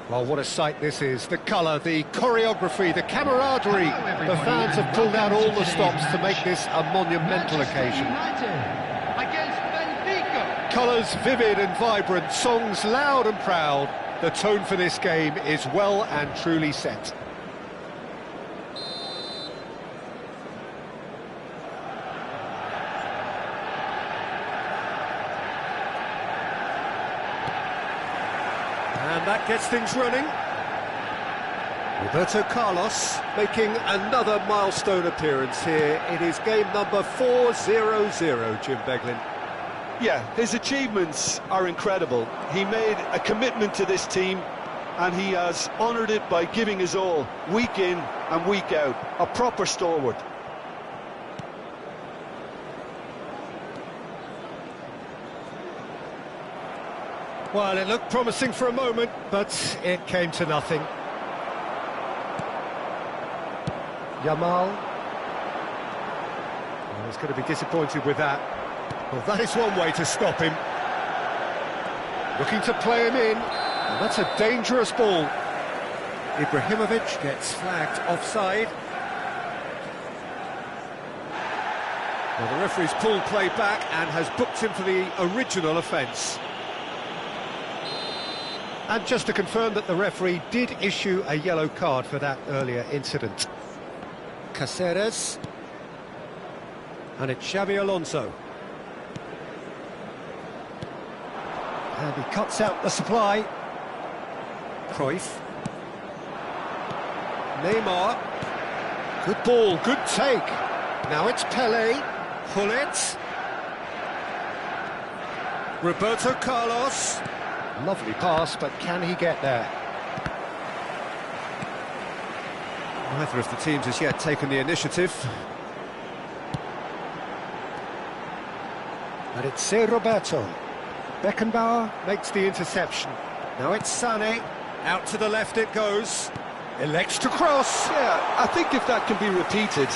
Well, what a sight this is. The colour, the choreography, the camaraderie. The fans have pulled out all the stops to make this a monumental occasion. Colours vivid and vibrant, songs loud and proud. The tone for this game is well and truly set. And that gets things running. Roberto Carlos making another milestone appearance here. It is game number 400, Jim Beglin. Yeah, his achievements are incredible. He made a commitment to this team and he has honoured it by giving his all, week in and week out. A proper stalwart. Well, it looked promising for a moment, but it came to nothing. Yamal. Well, he's going to be disappointed with that. Well, that is one way to stop him. Looking to play him in. And that's a dangerous ball. Ibrahimovic gets flagged offside. Well, the referee's pulled play back and has booked him for the original offence. And just to confirm that the referee did issue a yellow card for that earlier incident. Caceres. And it's Xabi Alonso. And he cuts out the supply. Cruyff. Neymar. Good ball, good take. Now it's Pelé. Pull it. Roberto Carlos. Lovely pass, but can he get there? Neither of the teams has yet taken the initiative. And it's Roberto. Beckenbauer makes the interception. Now it's Sané. Out to the left it goes. Elects to cross. Yeah, I think if that can be repeated,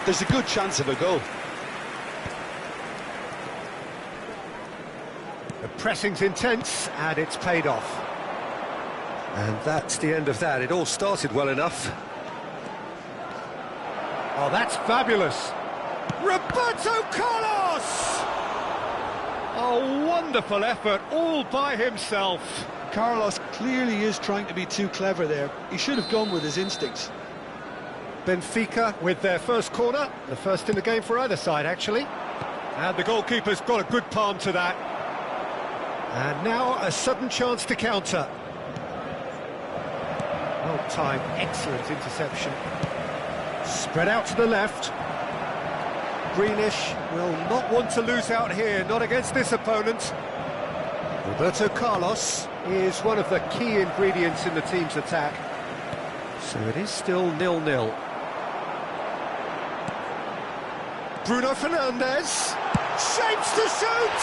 there's a good chance of a goal. The pressing's intense, and it's paid off. And that's the end of that. It all started well enough. Oh, that's fabulous. Roberto Carlos! A wonderful effort, all by himself. Carlos clearly is trying to be too clever there. He should have gone with his instincts. Benfica with their first corner, the first in the game for either side, actually. And the goalkeeper's got a good palm to that. And now a sudden chance to counter. Well timed, excellent interception. Spread out to the left. Greenish will not want to lose out here, not against this opponent. Roberto Carlos is one of the key ingredients in the team's attack. So it is still 0-0. Bruno Fernandes. Shapes to shoot!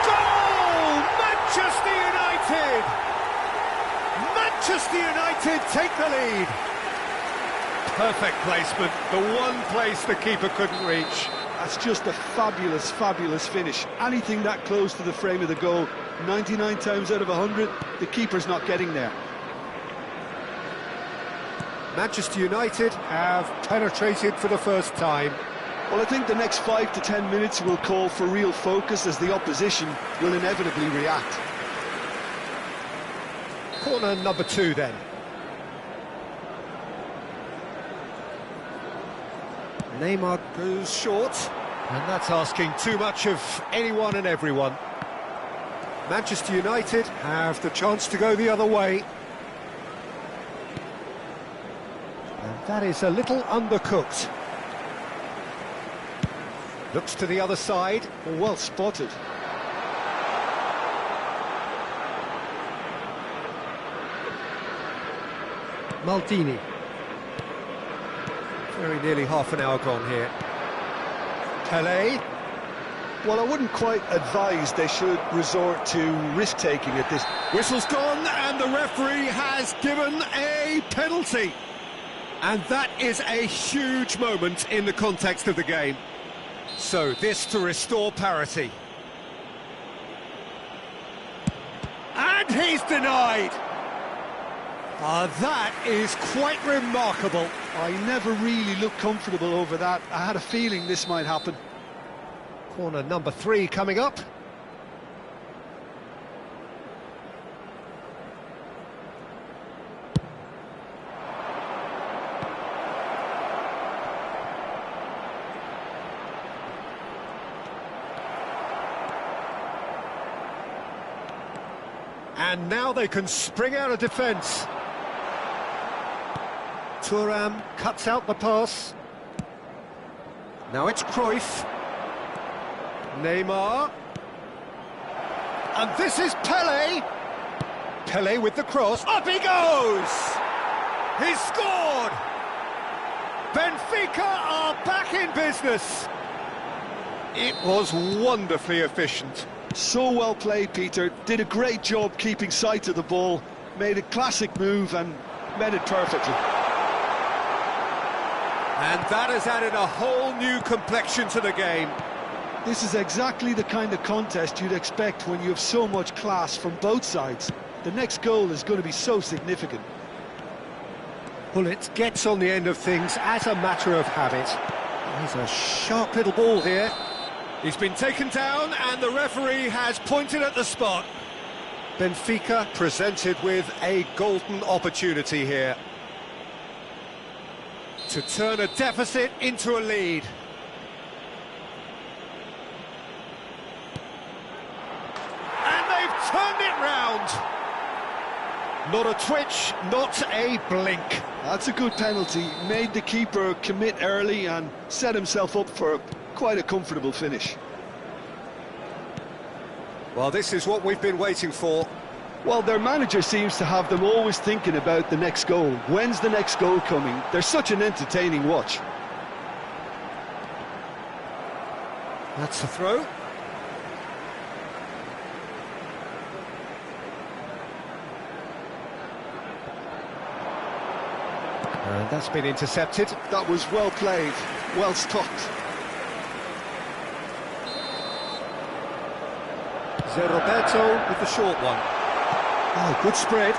Goal! Manchester United! Manchester United take the lead. Perfect placement, the one place the keeper couldn't reach. That's just a fabulous, fabulous finish. Anything that close to the frame of the goal, 99 times out of 100, the keeper's not getting there. Manchester United have penetrated for the first time. Well, I think the next 5 to 10 minutes will call for real focus as the opposition will inevitably react. Corner number 2 then. Neymar goes short, and that's asking too much of anyone and everyone. Manchester United have the chance to go the other way. And that is a little undercooked. Looks to the other side. Well spotted. Maldini. Very nearly half an hour gone here. Pelé. Well, I wouldn't quite advise they should resort to risk-taking at this. Whistle's gone, and the referee has given a penalty. And that is a huge moment in the context of the game. So this to restore parity. And he's denied. That is quite remarkable. I never really looked comfortable over that. I had a feeling this might happen. Corner number 3 coming up. And now they can spring out of defence. Thuram cuts out the pass. Now it's Cruyff. Neymar. And this is Pelé. Pelé with the cross. Up he goes! He's scored! Benfica are back in business. It was wonderfully efficient. So well played, Peter. Did a great job keeping sight of the ball. Made a classic move and met it perfectly. And that has added a whole new complexion to the game. This is exactly the kind of contest you'd expect when you have so much class from both sides. The next goal is going to be so significant. Bullet gets on the end of things as a matter of habit. He's a sharp little ball here. He's been taken down and the referee has pointed at the spot. Benfica presented with a golden opportunity here to turn a deficit into a lead. And they've turned it round. Not a twitch, not a blink. That's a good penalty. Made the keeper commit early and set himself up for quite a comfortable finish. Well, this is what we've been waiting for. Well, their manager seems to have them always thinking about the next goal. When's the next goal coming? They're such an entertaining watch. That's a throw. And that's been intercepted. That was well played, well stopped. Roberto with the short one. Oh, good spread.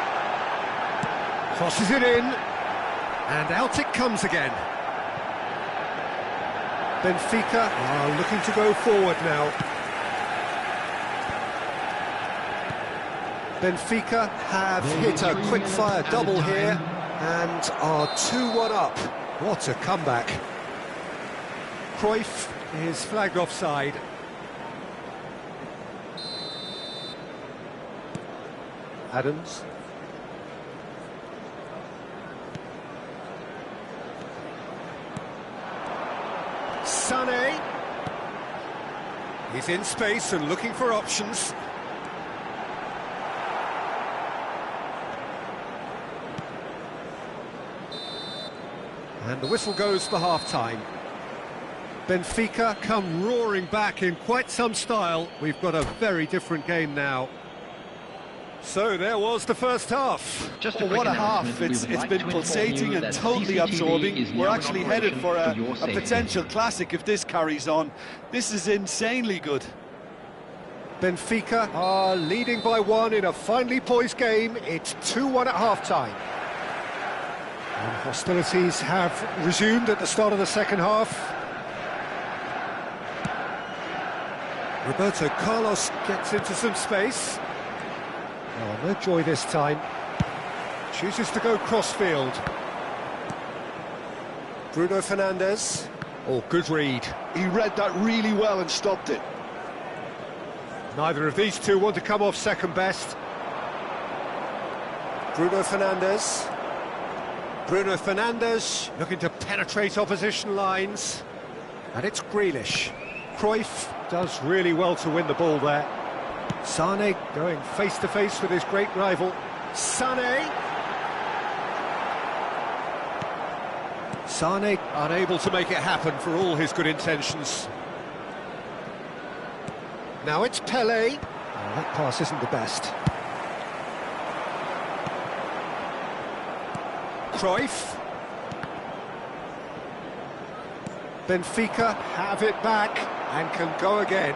Crosses it in. And out it comes again. Benfica are looking to go forward now. Benfica have hit a quick-fire double here and are 2-1 up. What a comeback. Cruyff is flagged offside. Adams. Sané. He's in space and looking for options. And the whistle goes for half-time. Benfica come roaring back in quite some style. We've got a very different game now. So there was the first half. What a half. It's been pulsating and totally absorbing. We're actually headed for a potential classic if this carries on. This is insanely good. Benfica are leading by 1 in a finely poised game. It's 2-1 at half-time. And hostilities have resumed at the start of the second half. Roberto Carlos gets into some space. Oh, no joy this time. Chooses to go crossfield. Bruno Fernandes. Oh, good read. He read that really well and stopped it. Neither of these two want to come off second best. Bruno Fernandes. Bruno Fernandes looking to penetrate opposition lines. And it's Grealish. Cruyff does really well to win the ball there. Sané going face-to-face with his great rival. Sané unable to make it happen for all his good intentions. Now it's Pelé. Oh, that pass isn't the best. Cruyff. Benfica have it back and can go again.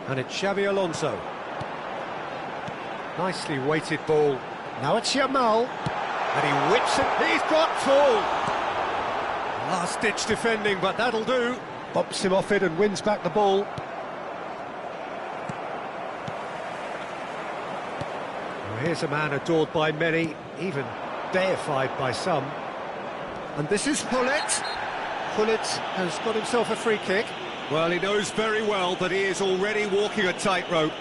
And it's Xabi Alonso. Nicely weighted ball. Now it's Yamal, and he whips it. He's got full. Last-ditch defending, but that'll do. Bumps him off it and wins back the ball. Well, here's a man adored by many, even deified by some. And this is Hullet. Hullet has got himself a free kick. Well, he knows very well that he is already walking a tightrope.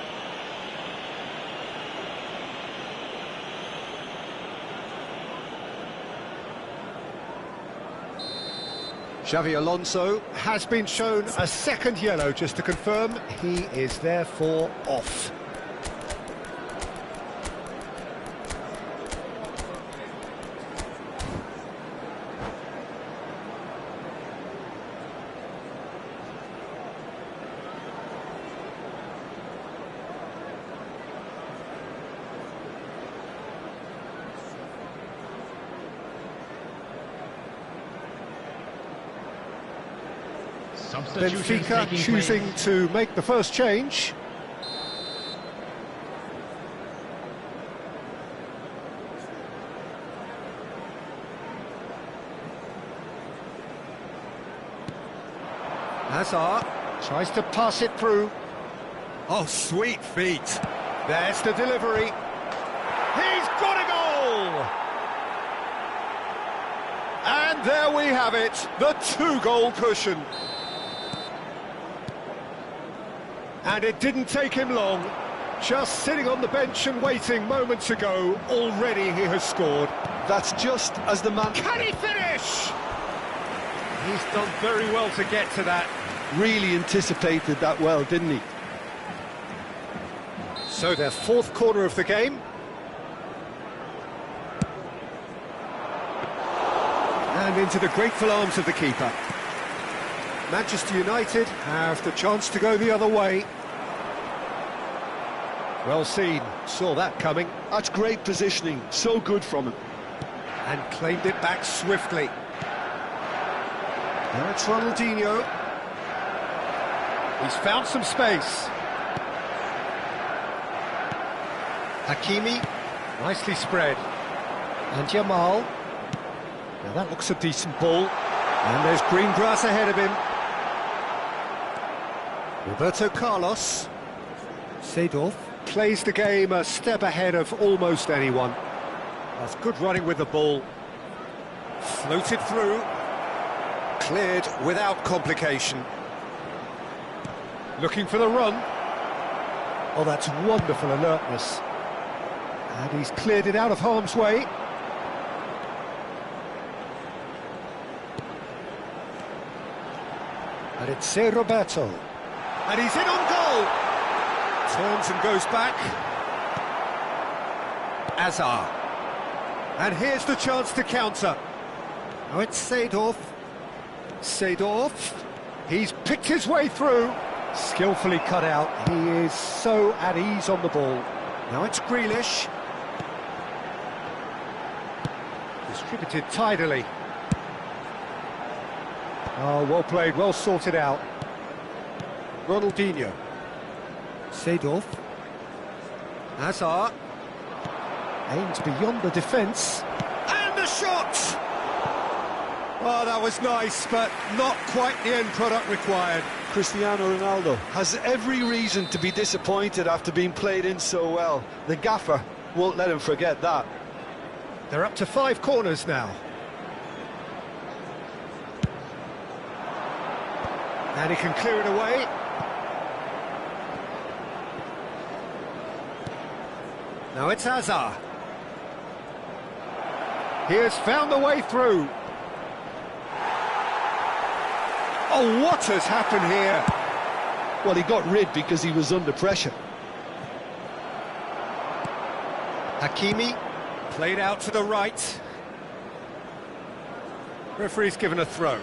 Xavi Alonso has been shown a second yellow, just to confirm. He is therefore off. Benfica choosing to make the first change. Hazard tries to pass it through. Oh, sweet feet. There's the delivery. He's got a goal! And there we have it, the two-goal cushion. And it didn't take him long. Just sitting on the bench and waiting moments ago, already he has scored. That's just as the man... Can he finish? He's done very well to get to that. Really anticipated that well, didn't he? So their fourth corner of the game. And into the grateful arms of the keeper. Manchester United have the chance to go the other way. Well seen, saw that coming. That's great positioning, so good from him. And claimed it back swiftly. Now it's Ronaldinho. He's found some space. Hakimi, nicely spread. And Yamal. Now that looks a decent ball. And there's green grass ahead of him. Roberto Carlos. Seedorf plays the game a step ahead of almost anyone. That's good running with the ball. Floated through. Cleared without complication. Looking for the run. Oh, that's wonderful alertness. And he's cleared it out of harm's way. And it's Roberto. And he's in on goal. Turns and goes back. Hazard. And here's the chance to counter. Now it's Seedorf. Seedorf. He's picked his way through. Skillfully cut out. He is so at ease on the ball. Now it's Grealish. Distributed tidily. Oh, well played, well sorted out. Ronaldinho. Seedorf. Hazard. Aims beyond the defence. And the shot! Oh, that was nice, but not quite the end product required. Cristiano Ronaldo has every reason to be disappointed after being played in so well. The gaffer won't let him forget that. They're up to 5 corners now. And he can clear it away. Now it's Hazard. He has found the way through. Oh, what has happened here? Well, he got rid because he was under pressure. Hakimi played out to the right. Referee's given a throw.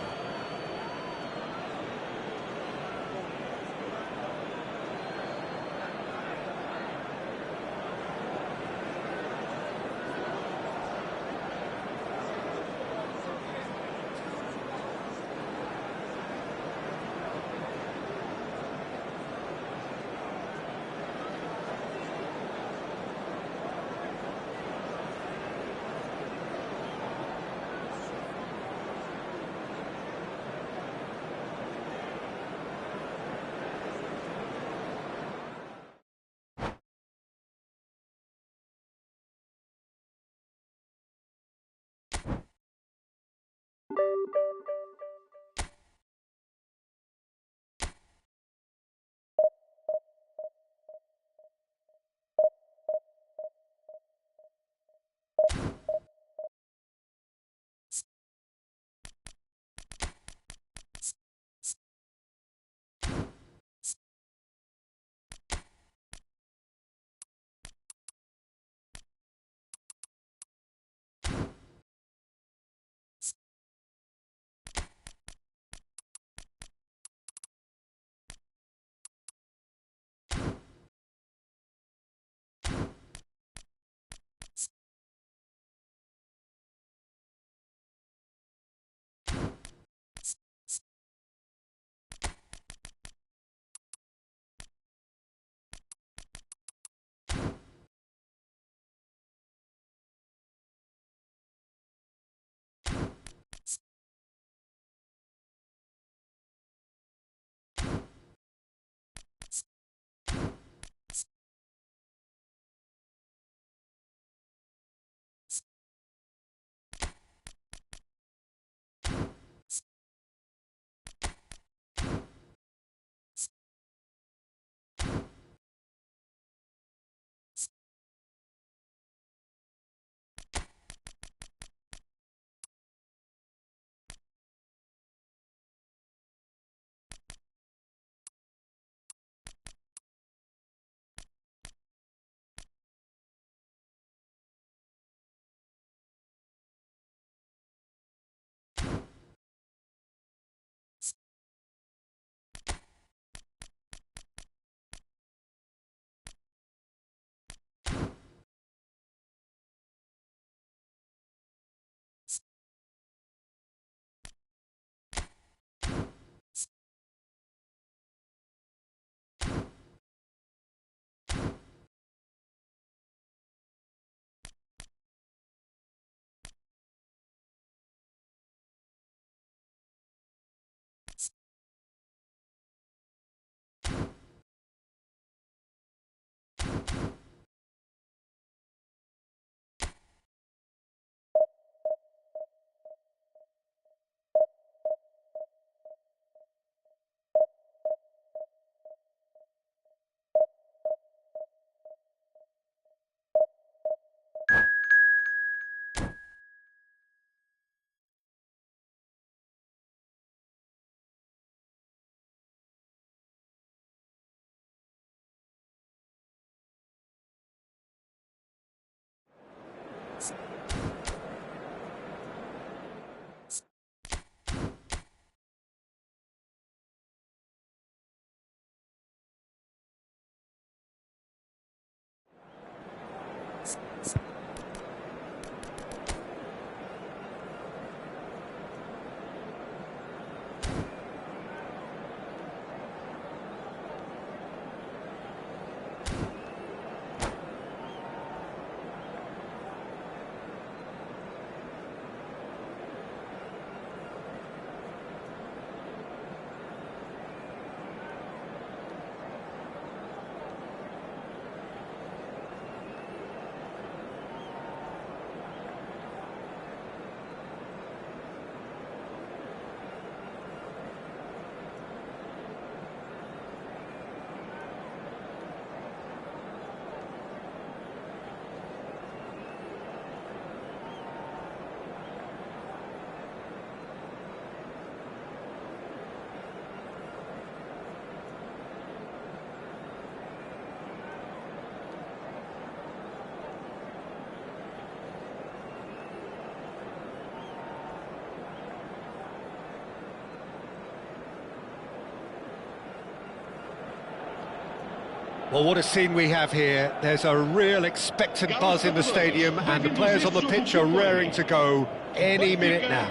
Well, what a scene we have here. There's a real expectant buzz in the stadium, and the players on the pitch are raring to go any minute now.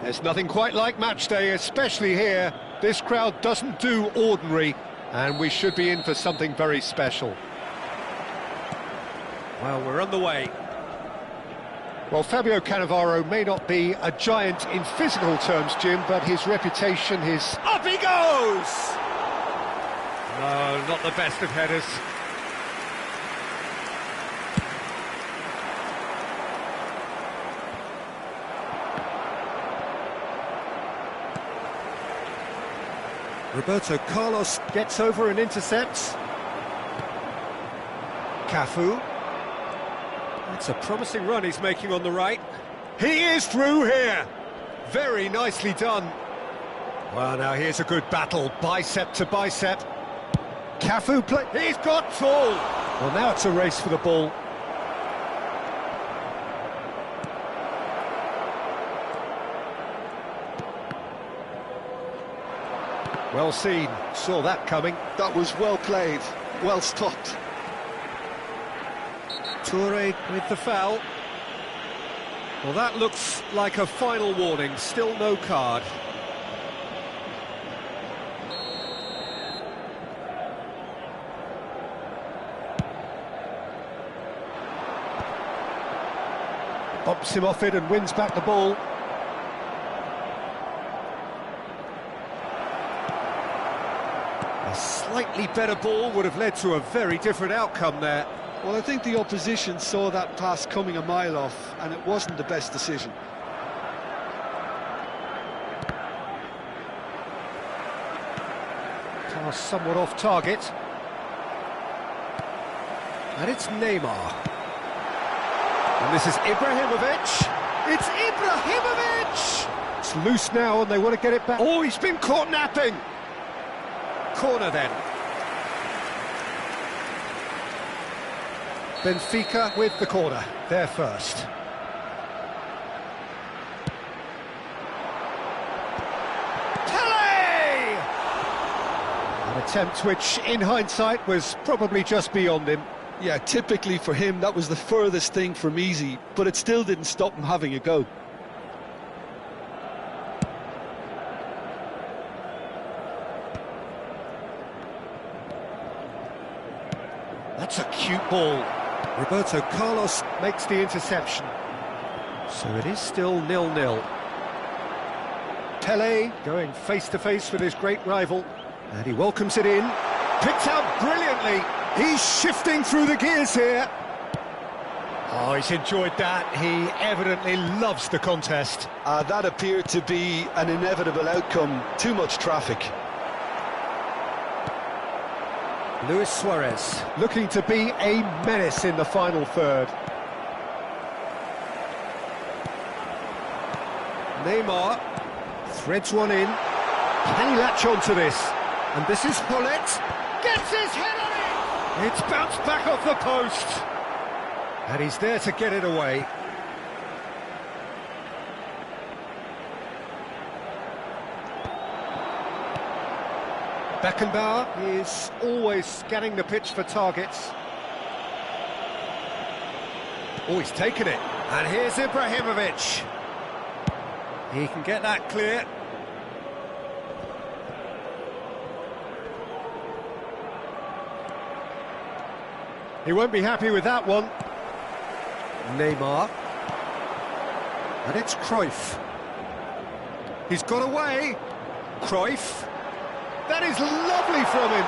There's nothing quite like match day, especially here. This crowd doesn't do ordinary, and we should be in for something very special. Well, we're on the way. Well, Fabio Cannavaro may not be a giant in physical terms, Jim, but his reputation, his... Up he goes! No, not the best of headers. Roberto Carlos gets over and intercepts. Cafu. It's a promising run he's making on the right. He is through here. Very nicely done. Well, now here's a good battle, bicep to bicep. Cafu play. He's got tall. Well, now it's a race for the ball. Well seen. Saw that coming. That was well played, well stopped. Toure with the foul. Well, that looks like a final warning. Still no card. Bumps him off it and wins back the ball. A slightly better ball would have led to a very different outcome there. Well, I think the opposition saw that pass coming a mile off, and it wasn't the best decision. Pass somewhat off target. And it's Neymar. And this is Ibrahimovic. It's Ibrahimovic! It's loose now and they want to get it back. Oh, he's been caught napping! Corner then. Benfica with the corner, there first. Tele! An attempt which, in hindsight, was probably just beyond him. Yeah, typically for him, that was the furthest thing from easy, but it still didn't stop him having a go. That's a cute ball. Roberto Carlos makes the interception. So it is still 0-0. Pele going face-to-face with his great rival. And he welcomes it in. Picked out brilliantly. He's shifting through the gears here. Oh, he's enjoyed that. He evidently loves the contest. That appeared to be an inevitable outcome. Too much traffic. Luis Suarez looking to be a menace in the final third. Neymar threads one in. Can he latch on to this? And this is Paulette. Gets his head on it! It's bounced back off the post. And he's there to get it away. Beckenbauer is always scanning the pitch for targets. Oh, he's taken it. And here's Ibrahimovic. He can get that clear. He won't be happy with that one. Neymar. And it's Cruyff. He's got away. Cruyff. That is lovely from him.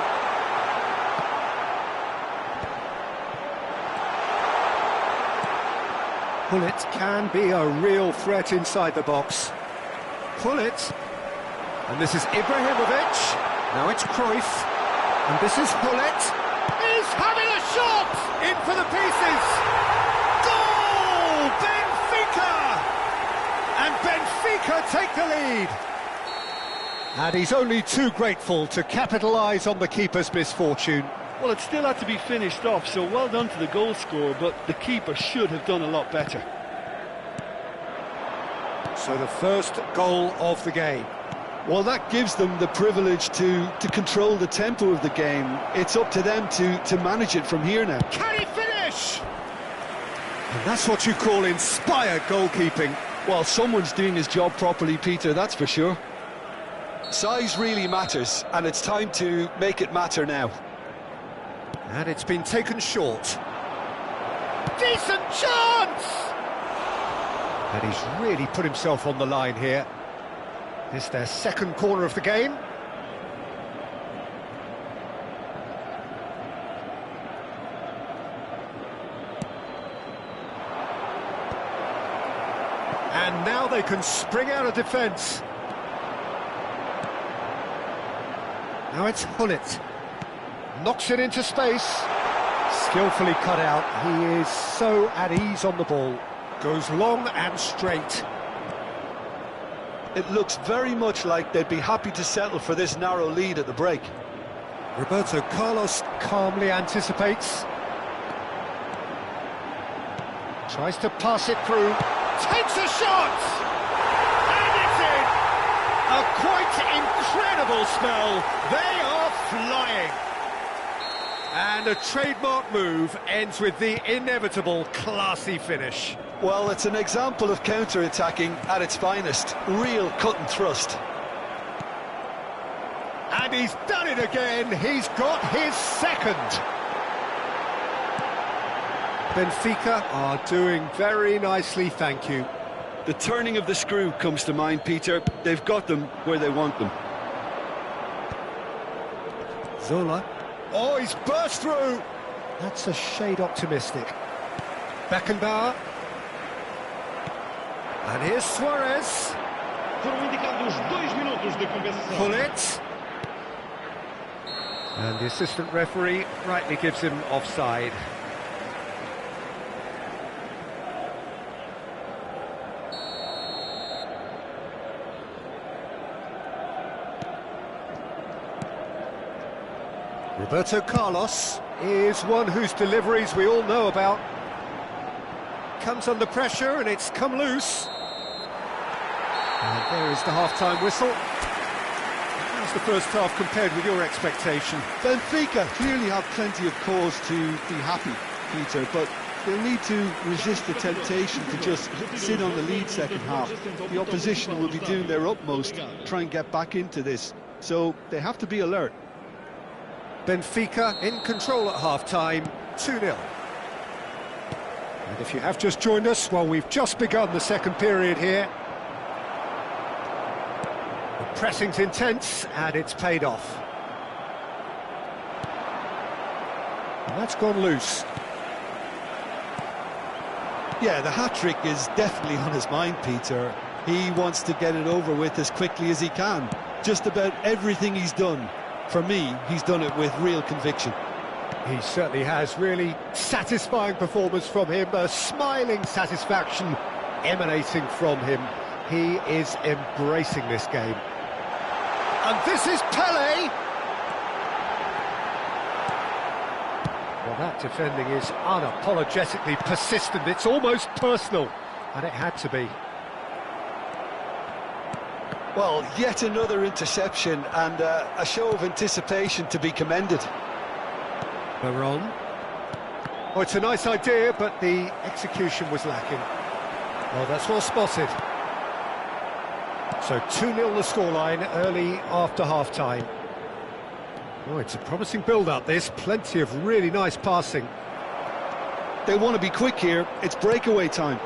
Pullet can be a real threat inside the box. Pullet. And this is Ibrahimovic. Now it's Cruyff. And this is Pullet. He's having a shot! In for the pieces! Goal! Benfica! And Benfica take the lead. And he's only too grateful to capitalise on the keeper's misfortune. Well, it still had to be finished off, so well done to the goal scorer, but the keeper should have done a lot better. So the first goal of the game. Well, that gives them the privilege to control the tempo of the game. It's up to them to manage it from here now. Can he finish? And that's what you call inspired goalkeeping. Well, someone's doing his job properly, Peter, that's for sure. Size really matters, and it's time to make it matter now. And it's been taken short. Decent chance! And he's really put himself on the line here. This is their second corner of the game. And now they can spring out of defence. Now it's Hullet. Knocks it into space. Skillfully cut out. He is so at ease on the ball. Goes long and straight. It looks very much like they'd be happy to settle for this narrow lead at the break. Roberto Carlos calmly anticipates. Tries to pass it through. Takes a shot! And it's in! A quite incredible spell. They are flying. And a trademark move ends with the inevitable classy finish. Well, it's an example of counter-attacking at its finest. Real cut and thrust. And he's done it again. He's got his second. Benfica are doing very nicely, thank you. The turning of the screw comes to mind, Peter. They've got them where they want them. Zola. Oh, he's burst through. That's a shade optimistic. Beckenbauer. And here's Suarez. Hullet. And the assistant referee rightly gives him offside. Roberto Carlos is one whose deliveries we all know about. Comes under pressure and it's come loose. And there is the half-time whistle. How's the first half compared with your expectation? Benfica clearly have plenty of cause to be happy, Peter, but they'll need to resist the temptation to just sit on the lead second half. The opposition will be doing their utmost to try and get back into this, so they have to be alert. Benfica in control at half-time, 2-0. And if you have just joined us, well, we've just begun the second period here. The pressing's intense, and it's paid off. And that's gone loose. Yeah, the hat-trick is definitely on his mind, Peter. He wants to get it over with as quickly as he can. Just about everything he's done, for me, he's done it with real conviction. He certainly has. Really satisfying performance from him. A smiling satisfaction emanating from him. He is embracing this game. And this is Pele. Well, that defending is unapologetically persistent. It's almost personal, and it had to be. Well, yet another interception and a show of anticipation to be commended. Baron. Oh, it's a nice idea, but the execution was lacking. Well, that's well spotted. So 2-0 the scoreline early after half-time. Oh, it's a promising build-up, this. Plenty of really nice passing. They want to be quick here. It's breakaway time.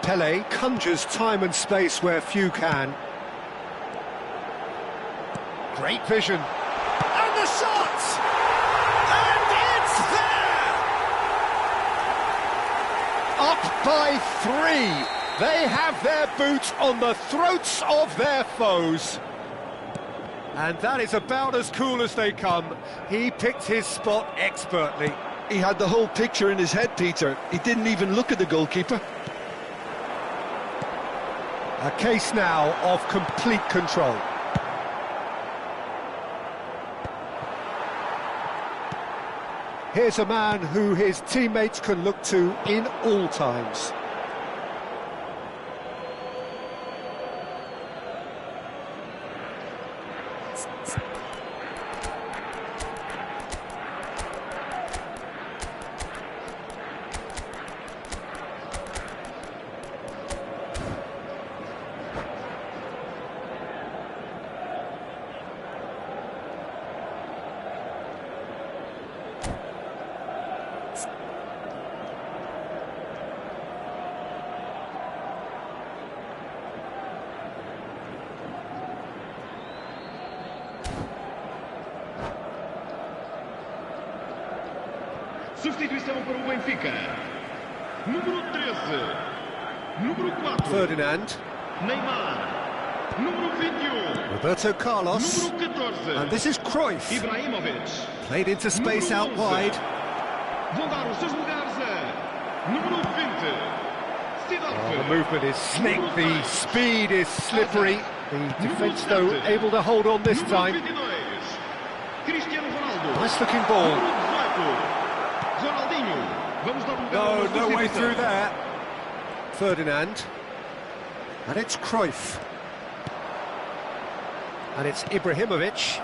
Pele conjures time and space where few can. Great vision. And the shot! And it's there! Up by 3. They have their boot on the throats of their foes. And that is about as cool as they come. He picked his spot expertly. He had the whole picture in his head, Peter. He didn't even look at the goalkeeper. A case now of complete control. Here's a man who his teammates can look to in all times. Substituição para o Benfica. Número 13. Número 4. Ferdinand. Neymar. Número 21. Roberto Carlos. Número 14. And this is Cruyff. Ibrahimovic. Played into space Número out 11. wide. Vão dar os seus lugares a número 20. Oh, the movement is slick, the speed is slippery. The defence, though, able to hold on this time. Nice looking ball. No, no way through there. Ferdinand. And it's Cruyff. And it's Ibrahimovic.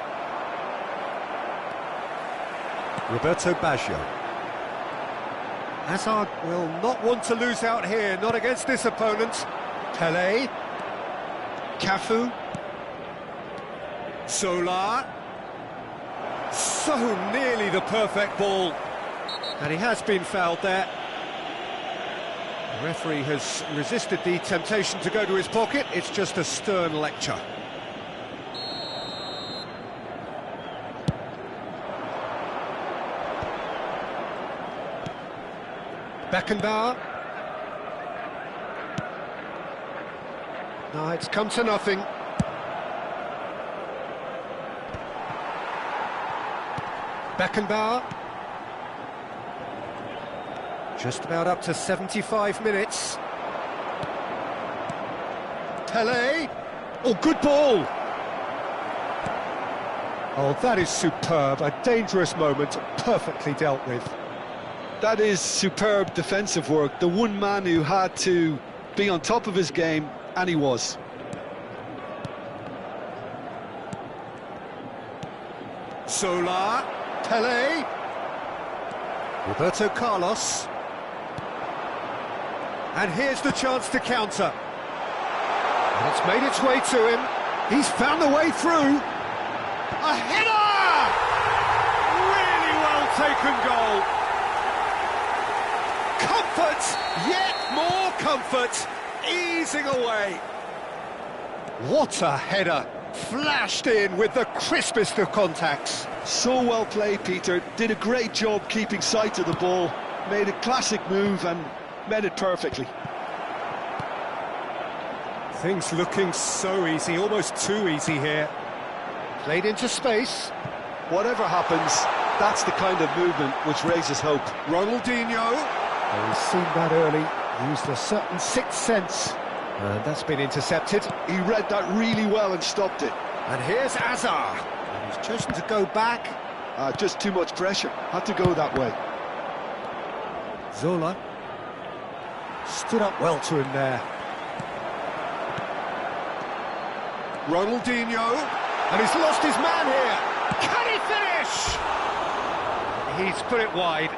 Roberto Baggio. Hazard will not want to lose out here, not against this opponent. Pelé. Cafu. Solar. So nearly the perfect ball. And he has been fouled there. The referee has resisted the temptation to go to his pocket. It's just a stern lecture. Beckenbauer. No, it's come to nothing. Beckenbauer. Just about up to 75 minutes. Pelé. Oh, good ball. Oh, that is superb. A dangerous moment, perfectly dealt with. That is superb defensive work. The one man who had to be on top of his game, and he was. Solar. Pelé. Roberto Carlos. And here's the chance to counter. And it's made its way to him. He's found the way through. A header! Really well taken goal. Comfort, yet more comfort, easing away. What a header. Flashed in with the crispest of contacts. So well played, Peter. Did a great job keeping sight of the ball. Made a classic move and met it perfectly. Things looking so easy, almost too easy here. Played into space. Whatever happens, that's the kind of movement which raises hope. Ronaldinho. Oh, he's seen that early, used a certain sixth sense. And that's been intercepted. He read that really well and stopped it. And here's Hazard. And he's chosen to go back. Just too much pressure. Had to go that way. Zola. Stood up well to him there. Ronaldinho, and he's lost his man here. Can he finish? He's put it wide.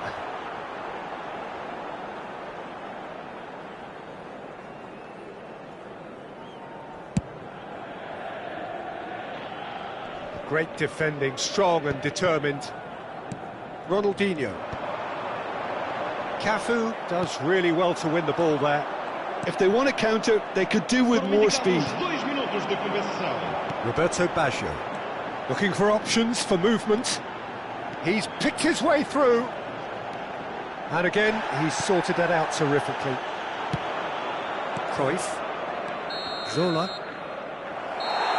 Great defending, strong and determined. Ronaldinho. Cafu does really well to win the ball there. If they want to counter, they could do with more speed. Roberto Baggio, looking for options for movement. He's picked his way through. And again, he's sorted that out terrifically. Cruyff. Zola.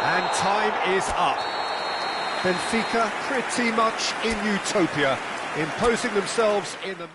And time is up. Benfica pretty much in utopia, imposing themselves in the...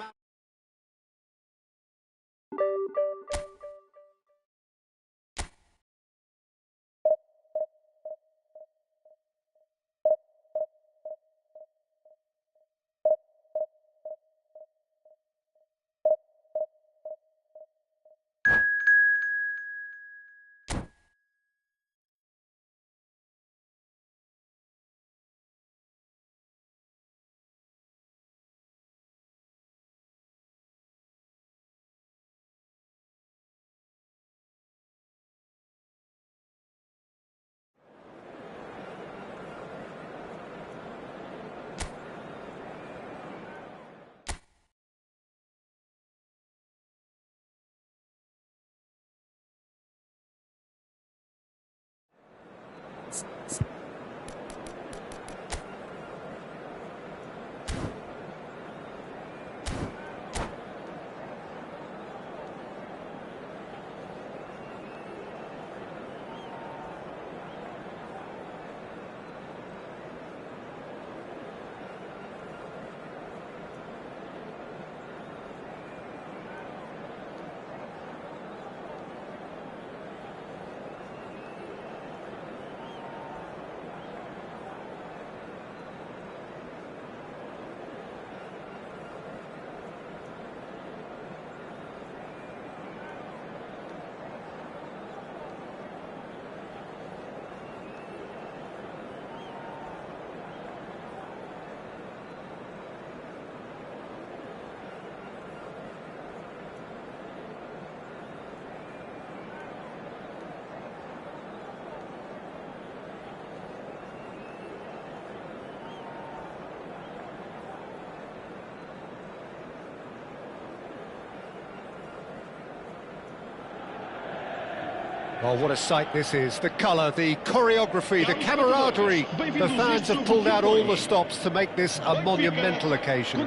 Well, what a sight this is. The colour, the choreography, the camaraderie. The fans have pulled out all the stops to make this a monumental occasion.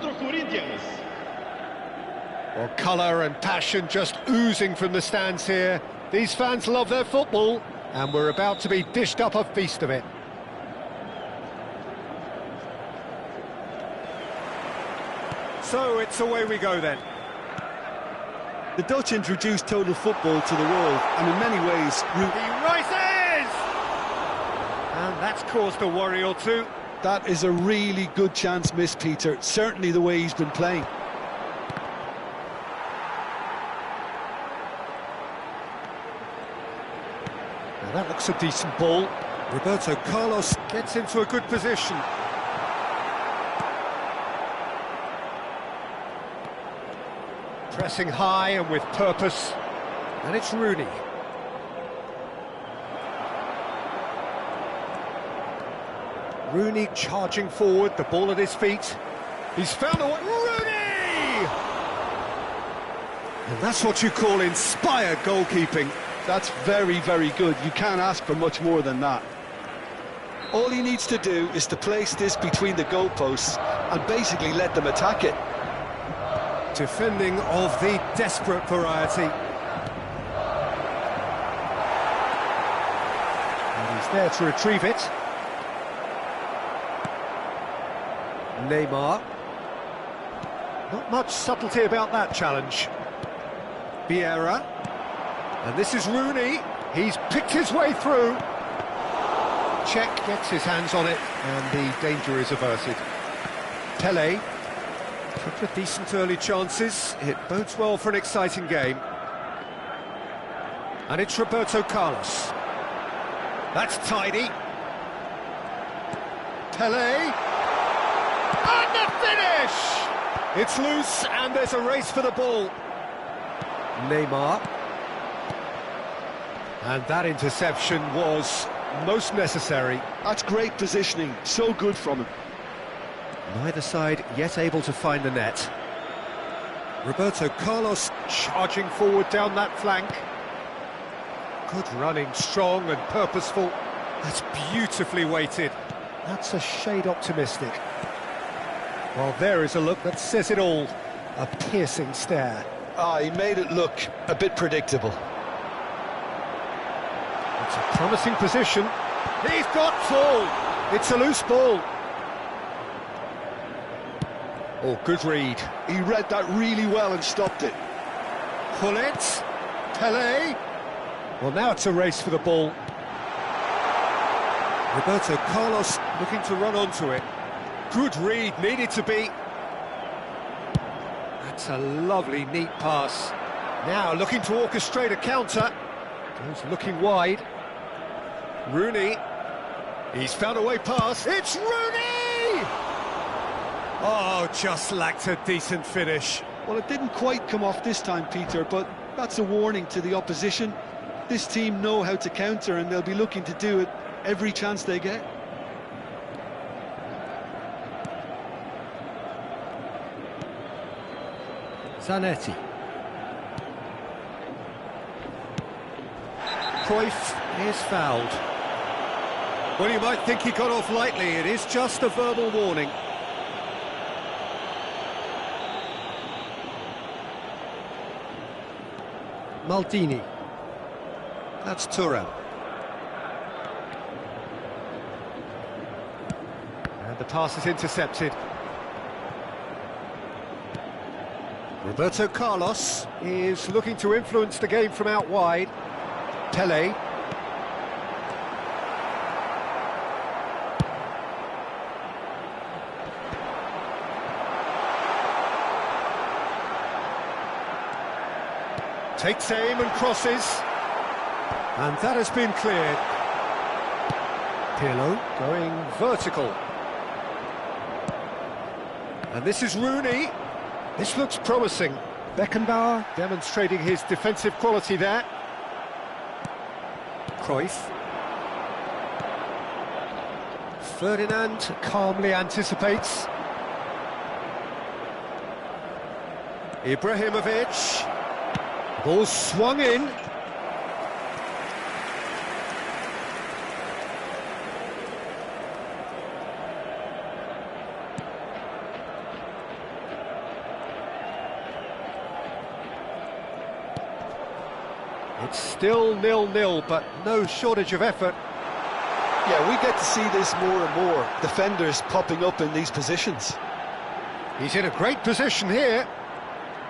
Well, colour and passion just oozing from the stands here. These fans love their football, and we're about to be dished up a feast of it. So it's away we go then. The Dutch introduced total football to the world, and in many ways... He rises! And that's caused a worry or two. That is a really good chance missed, Peter. Certainly the way he's been playing. Now that looks a decent ball. Roberto Carlos gets into a good position. Pressing high and with purpose, and it's Rooney. Rooney charging forward, the ball at his feet. He's found a way. Rooney! And that's what you call inspired goalkeeping. That's very, very good. You can't ask for much more than that. All he needs to do is to place this between the goalposts and basically let them attack it. Defending of the desperate variety. And he's there to retrieve it. Neymar. Not much subtlety about that challenge. Vieira. And this is Rooney. He's picked his way through. Czech gets his hands on it, and the danger is averted. Pele. Couple of decent early chances. It bodes well for an exciting game. And it's Roberto Carlos. That's tidy. Pele. And the finish! It's loose, and there's a race for the ball. Neymar. And that interception was most necessary. That's great positioning. So good from him. Neither side yet able to find the net. Roberto Carlos charging forward down that flank. Good running, strong and purposeful. That's beautifully weighted. That's a shade optimistic. Well, there is a look that says it all. A piercing stare. He made it look a bit predictable. It's a promising position. He's got full. It's a loose ball. Oh, good read. He read that really well and stopped it. Pullet. Pele. Well, now it's a race for the ball. Roberto Carlos looking to run onto it. Good read, needed to be. That's a lovely, neat pass. Now looking to orchestrate a counter. Goes looking wide. Rooney. He's found a way past. It's Rooney! Oh, just lacked a decent finish. Well, it didn't quite come off this time, Peter, but that's a warning to the opposition. This team know how to counter, and they'll be looking to do it every chance they get. Zanetti. Cruyff is fouled. Well, you might think he got off lightly. It is just a verbal warning. Maldini. That's Thuram. And the pass is intercepted. Roberto Carlos is looking to influence the game from out wide. Pele. Takes aim and crosses. And that has been cleared. Pirlo going vertical. And this is Rooney. This looks promising. Beckenbauer demonstrating his defensive quality there. Cruyff. Ferdinand calmly anticipates. Ibrahimovic. Ball swung in. It's still 0-0, but no shortage of effort. Yeah, we get to see this more and more, defenders popping up in these positions. He's in a great position here.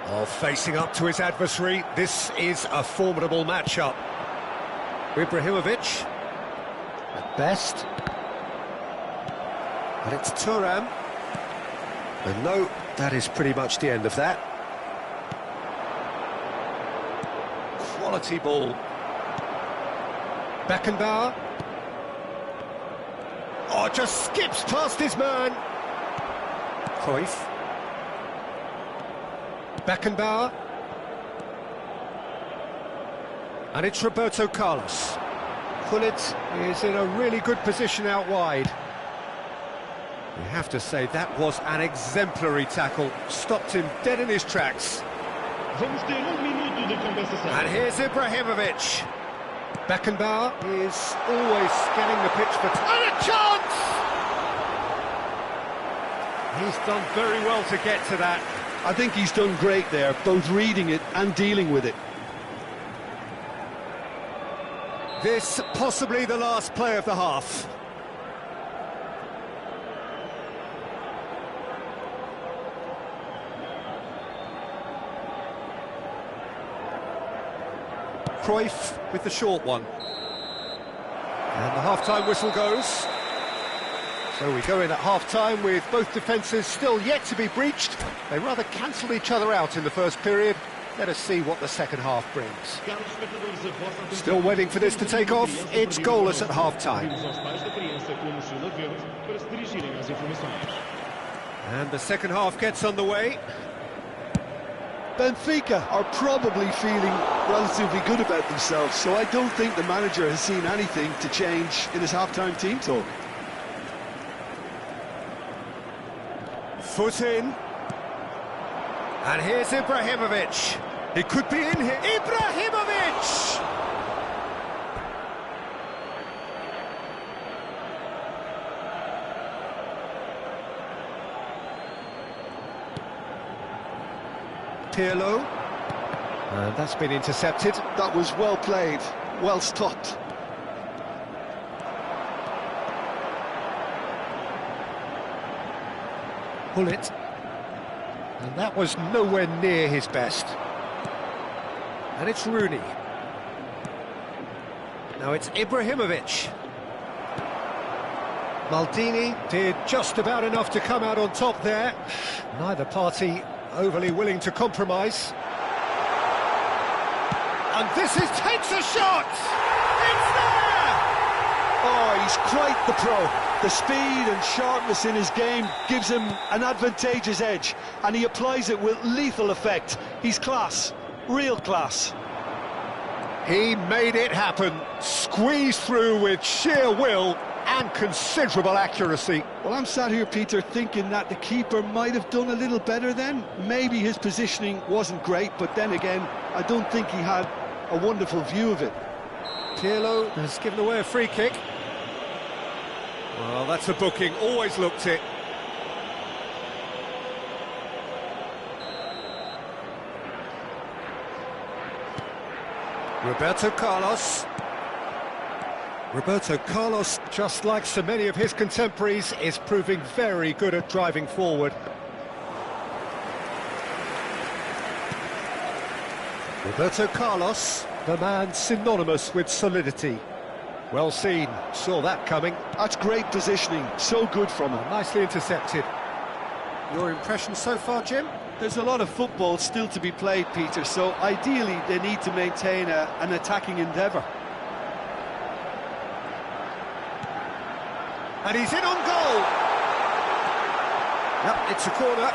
Oh, facing up to his adversary, this is a formidable matchup. Ibrahimovic, at best. And it's Thuram. And no, that is pretty much the end of that. Quality ball. Beckenbauer. Oh, just skips past his man. Cruyff. Beckenbauer. And it's Roberto Carlos. Gullit is in a really good position out wide. You have to say that was an exemplary tackle. Stopped him dead in his tracks. And here's Ibrahimovic. Beckenbauer is always scanning the pitch for... And a chance! He's done very well to get to that. I think he's done great there, both reading it and dealing with it. This possibly the last play of the half. Cruyff with the short one. And the half-time whistle goes. So we go in at half-time with both defences still yet to be breached. They rather cancelled each other out in the first period. Let us see what the second half brings. Still waiting for this to take off. It's goalless at half-time. And the second half gets underway. Benfica are probably feeling relatively good about themselves, so I don't think the manager has seen anything to change in his half-time team talk. Foot in. And here's Ibrahimovic. He could be in here. Ibrahimovic! Pirlo. And that's been intercepted. That was well played, well stopped. Gullit. And that was nowhere near his best. And it's Rooney. Now it's Ibrahimovic. Maldini did just about enough to come out on top there. Neither party overly willing to compromise. And this takes a shot! It's there! Oh, he's quite the pro. The speed and sharpness in his game gives him an advantageous edge, and he applies it with lethal effect. He's class, real class. He made it happen, squeezed through with sheer will and considerable accuracy. Well, I'm sat here, Peter, thinking that the keeper might have done a little better then. Maybe his positioning wasn't great, but then again, I don't think he had a wonderful view of it. Pirlo has given away a free kick. Well, that's a booking, always looked it. Roberto Carlos. Roberto Carlos, just like so many of his contemporaries, is proving very good at driving forward. Roberto Carlos, the man synonymous with solidity. Well seen, saw that coming. That's great positioning, so good from him. Nicely intercepted. Your impression so far, Jim? There's a lot of football still to be played, Peter, so ideally they need to maintain an attacking endeavour. And he's in on goal! Yep, it's a corner.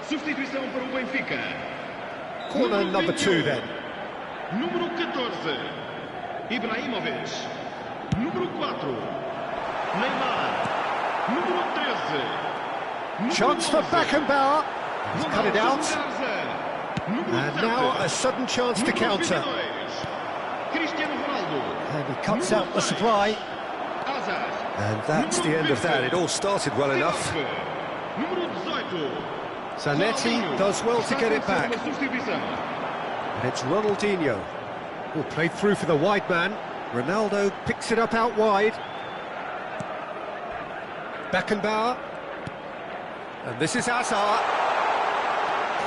Substituição para o Benfica. Corner number 2 then. Número 14. Ibrahimovic. Número 4. Neymar. Número 13. Número Chance for 11. Beckenbauer. He's cut it out. Número And 7. now a sudden chance to Número counter. 22. Cristiano Ronaldo. And he cuts out the supply. Hazard. And that's the end of that. It all started well enough. Número 18. Zanetti does well to get it back. And it's Ronaldinho, who played through for the wide man. Ronaldo picks it up out wide. Beckenbauer. And this is Hazard.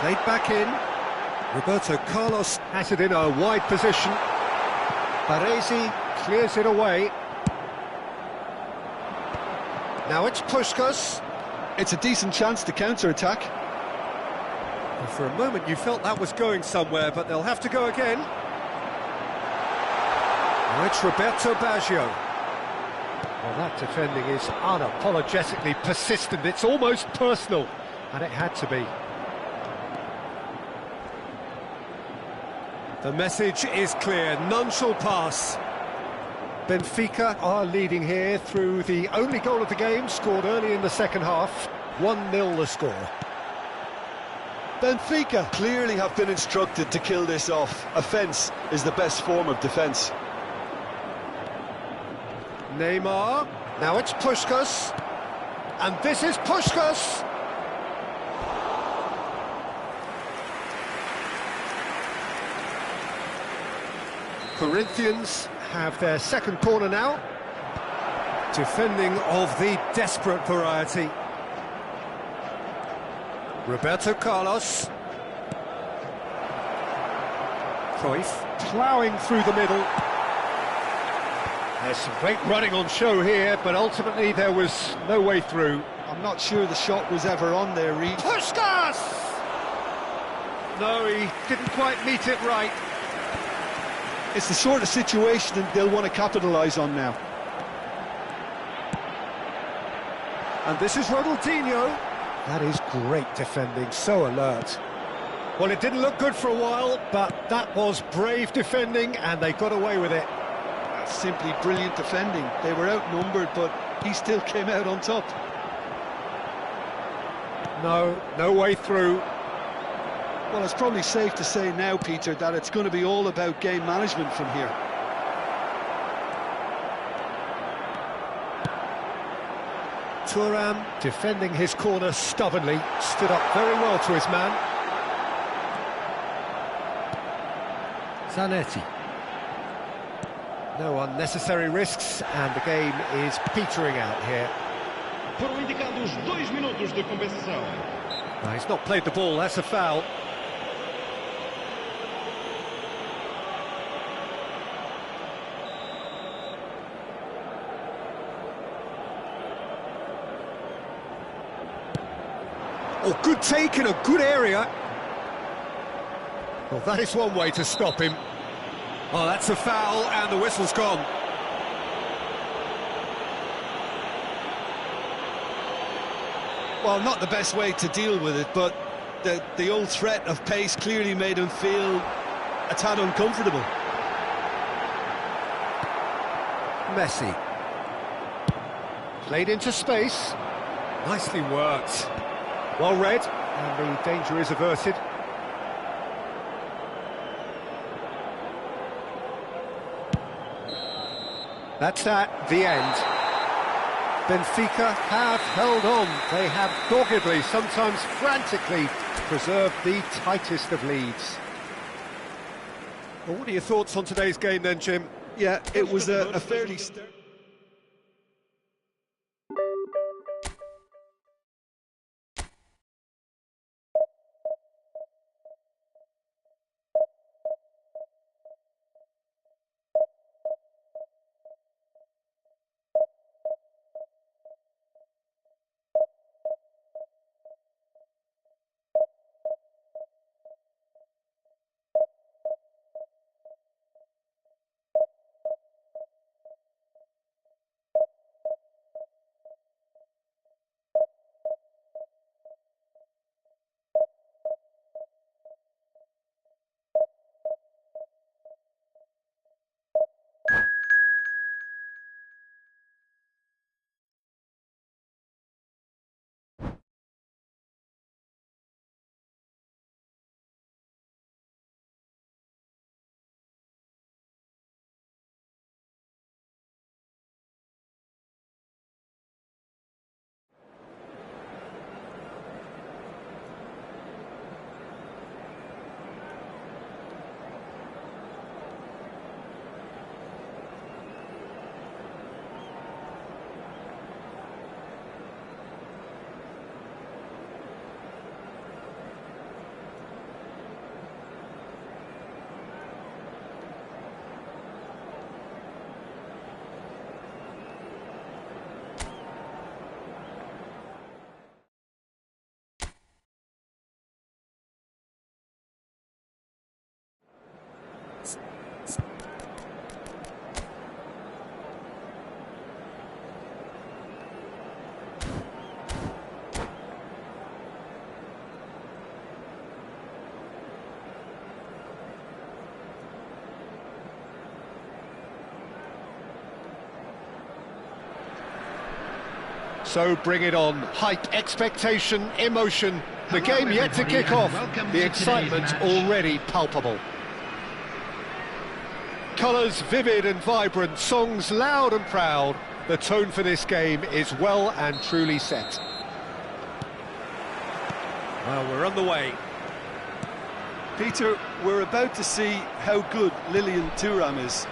Played back in. Roberto Carlos has it in a wide position. Baresi clears it away. Now it's Puskás. It's a decent chance to counter-attack. And for a moment you felt that was going somewhere, but they'll have to go again. Now it's Roberto Baggio. Well, that defending is unapologetically persistent. It's almost personal, and it had to be. The message is clear, none shall pass. Benfica are leading here through the only goal of the game, scored early in the second half. 1-0 the score. Benfica clearly have been instructed to kill this off. Offence is the best form of defence. Neymar, now it's Puskás, and this is Puskás. Corinthians have their second corner now. Defending of the desperate variety. Roberto Carlos. Cruyff ploughing through the middle. There's some great running on show here, but ultimately there was no way through. I'm not sure the shot was ever on there, Reed. Puskás! No, he didn't quite meet it right. It's the sort of situation that they'll want to capitalise on now. And this is Ronaldinho. That is great defending, so alert. Well, it didn't look good for a while, but that was brave defending, and they got away with it. That's simply brilliant defending. They were outnumbered, but he still came out on top. No way through. Well, it's probably safe to say now, Peter, that it's going to be all about game management from here. Thuram defending his corner stubbornly, stood up very well to his man. Zanetti. No unnecessary risks, and the game is petering out here. Foram indicados 2 minutos de compensação. No, he's not played the ball, that's a foul. Oh, good take in a good area. Well, that is one way to stop him. Oh, that's a foul, and the whistle's gone. Well, not the best way to deal with it, but the old threat of pace clearly made him feel a tad uncomfortable. Messi. Played into space. Nicely worked. Well read, and the danger is averted. That's that, the end. Benfica have held on. They have doggedly, sometimes frantically, preserved the tightest of leads. Well, what are your thoughts on today's game then, Jim? Yeah, it was a fairly... So bring it on. Hype, expectation, emotion. The game yet to kick off. The excitement already palpable. Colours vivid and vibrant, songs loud and proud. The tone for this game is well and truly set. Well, we're on the way. Peter, we're about to see how good Lilian Thuram is.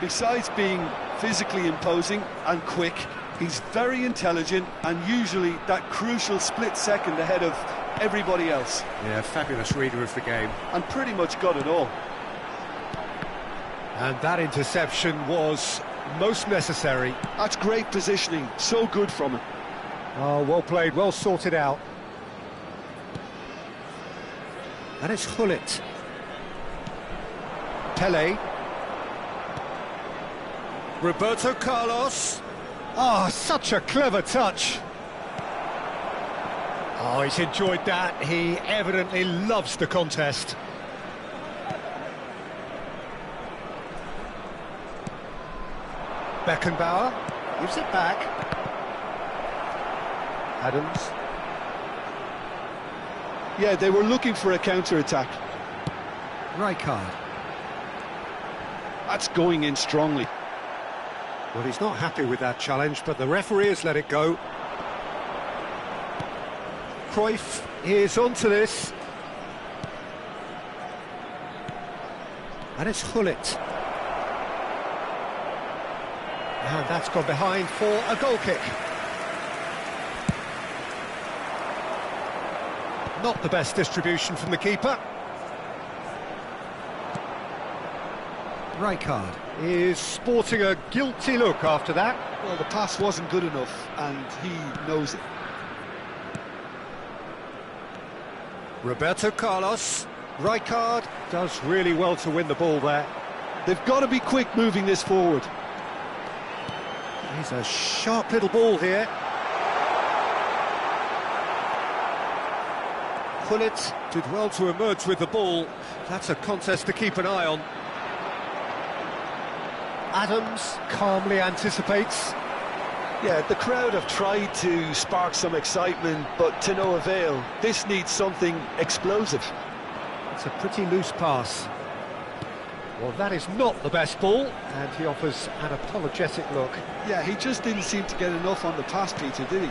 Besides being physically imposing and quick, he's very intelligent and usually that crucial split second ahead of everybody else. Yeah, fabulous reader of the game. And pretty much got it all. And that interception was most necessary. That's great positioning, so good from him. Oh, well played, well sorted out. And it's Hullet. Pele. Roberto Carlos. Oh, such a clever touch. Oh, he's enjoyed that. He evidently loves the contest. Beckenbauer gives it back. Adams. Yeah, they were looking for a counter-attack. Rijkaard. That's going in strongly. Well, he's not happy with that challenge, but the referee has let it go. Cruyff is onto this. And it's Hullet. And that's gone behind for a goal kick. Not the best distribution from the keeper. Rijkaard is sporting a guilty look after that. Well, the pass wasn't good enough, and he knows it. Roberto Carlos. Rijkaard does really well to win the ball there. They've got to be quick moving this forward. He's a sharp little ball here. Hullet did well to emerge with the ball. That's a contest to keep an eye on. Adams calmly anticipates. Yeah, the crowd have tried to spark some excitement, but to no avail. This needs something explosive. It's a pretty loose pass. Well, that is not the best ball, and he offers an apologetic look. Yeah, he just didn't seem to get enough on the pass, Peter, did he?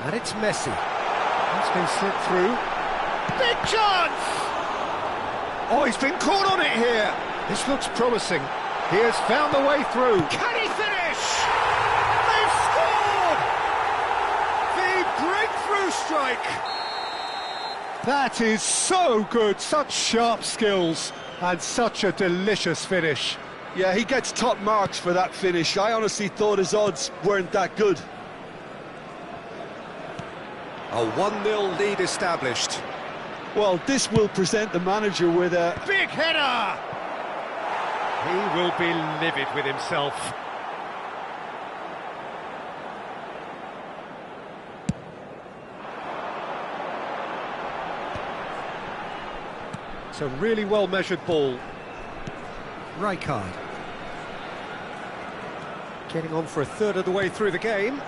And it's Messi. He's been slipped through. Big chance! Oh, he's been caught on it here. This looks promising. He has found the way through. Can he finish? They've scored! The breakthrough strike! That is so good, such sharp skills, and such a delicious finish. Yeah, he gets top marks for that finish. I honestly thought his odds weren't that good. A 1-0 lead established. Well, this will present the manager with a... big header! He will be livid with himself. It's a really well-measured ball. Rijkaard. Getting on for a third of the way through the game.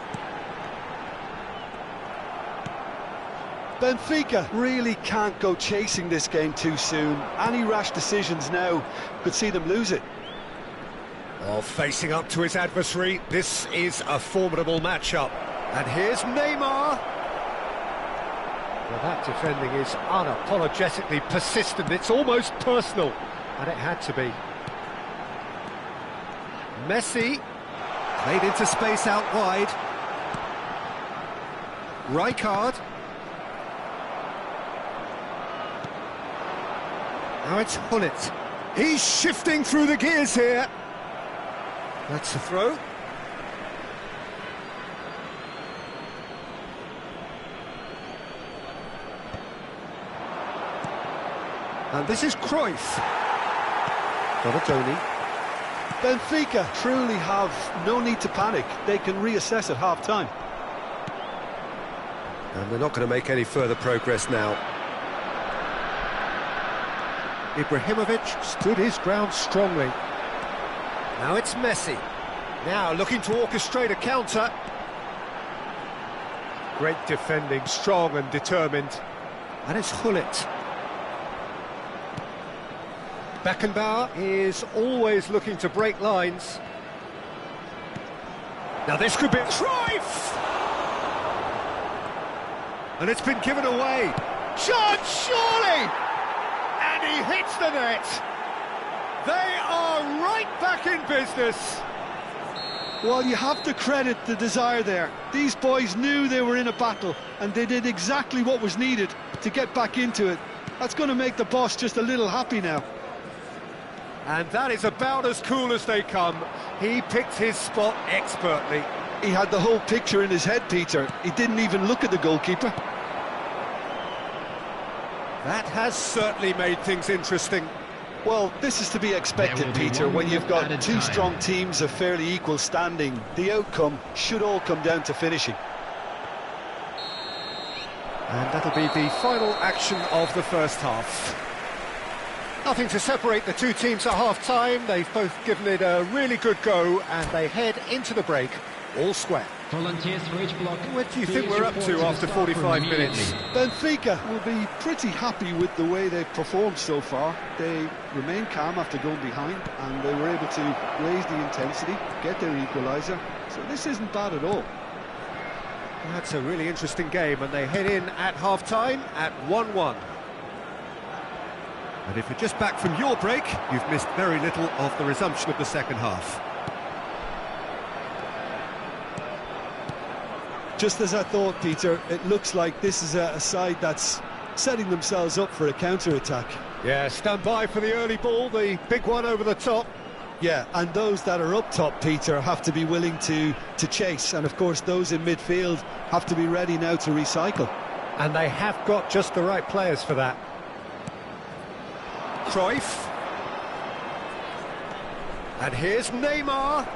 Benfica really can't go chasing this game too soon. Any rash decisions now could see them lose it. Oh, facing up to his adversary, this is a formidable matchup. And here's Neymar. Well, that defending is unapologetically persistent. It's almost personal, and it had to be. Messi played into space out wide. Rijkaard. Now it's Hullet. He's shifting through the gears here. That's a throw. And this is Cruyff. Donatoni. Benfica truly have no need to panic. They can reassess at half-time. And they're not going to make any further progress now. Ibrahimovic stood his ground strongly. Now it's Messi. Now looking to orchestrate a counter. Great defending, strong and determined. And it's Hullet. Beckenbauer is always looking to break lines. Now this could be Cruyff! And it's been given away. Chance, surely! And he hits the net. They are right back in business. Well, you have to credit the desire there. These boys knew they were in a battle, and they did exactly what was needed to get back into it. That's going to make the boss just a little happy now. And that is about as cool as they come. He picked his spot expertly. He had the whole picture in his head, Peter. He didn't even look at the goalkeeper. That has certainly made things interesting. Well, this is to be expected, Peter, when you've got two strong teams of fairly equal standing. The outcome should all come down to finishing. And that'll be the final action of the first half. Nothing to separate the two teams at half-time. They've both given it a really good go, and they head into the break all square. Volunteers for each block. What do you think we're up to after 45 minutes? Benfica will be pretty happy with the way they've performed so far. They remain calm after going behind, and they were able to raise the intensity, get their equaliser. So this isn't bad at all. That's a really interesting game, and they head in at half-time at 1-1. And if you're just back from your break, you've missed very little of the resumption of the second half. Just as I thought, Peter, it looks like this is a side that's setting themselves up for a counter-attack. Yeah, stand by for the early ball, the big one over the top. Yeah, and those that are up top, Peter, have to be willing to chase. And, of course, those in midfield have to be ready now to recycle. And they have got just the right players for that. Cruyff. And here's Neymar.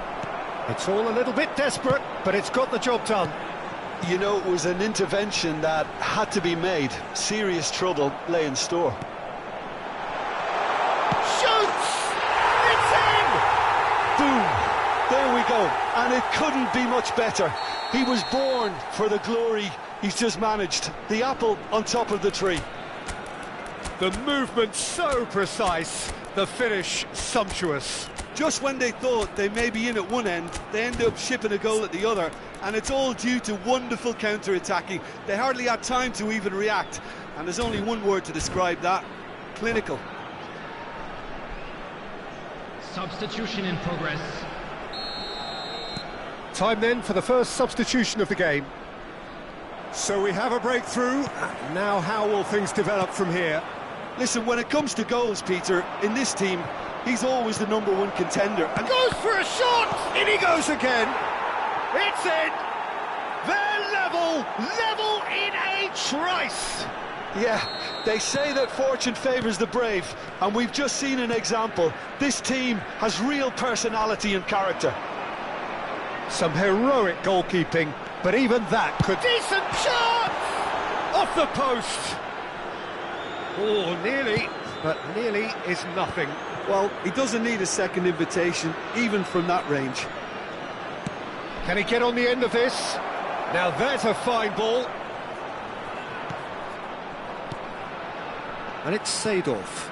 It's all a little bit desperate, but it's got the job done. You know, it was an intervention that had to be made. Serious trouble lay in store. Shoots! It's in! Boom! There we go. And it couldn't be much better. He was born for the glory he's just managed. The apple on top of the tree. The movement so precise, the finish sumptuous. Just when they thought they may be in at one end, they end up shipping a goal at the other, and it's all due to wonderful counter-attacking. They hardly had time to even react, and there's only one word to describe that: clinical. Substitution in progress. Time then for the first substitution of the game. So we have a breakthrough. Now how will things develop from here? Listen, when it comes to goals, Peter, in this team, he's always the #1 contender. And goes for a shot! In he goes again! It's in! They're level in a trice! Yeah, they say that fortune favours the brave, and we've just seen an example. This team has real personality and character. Some heroic goalkeeping, but even that could... Decent shot! Off the post! Oh, nearly, but nearly is nothing. Well, he doesn't need a second invitation, even from that range. Can he get on the end of this? Now there's a fine ball. And it's Seedorf.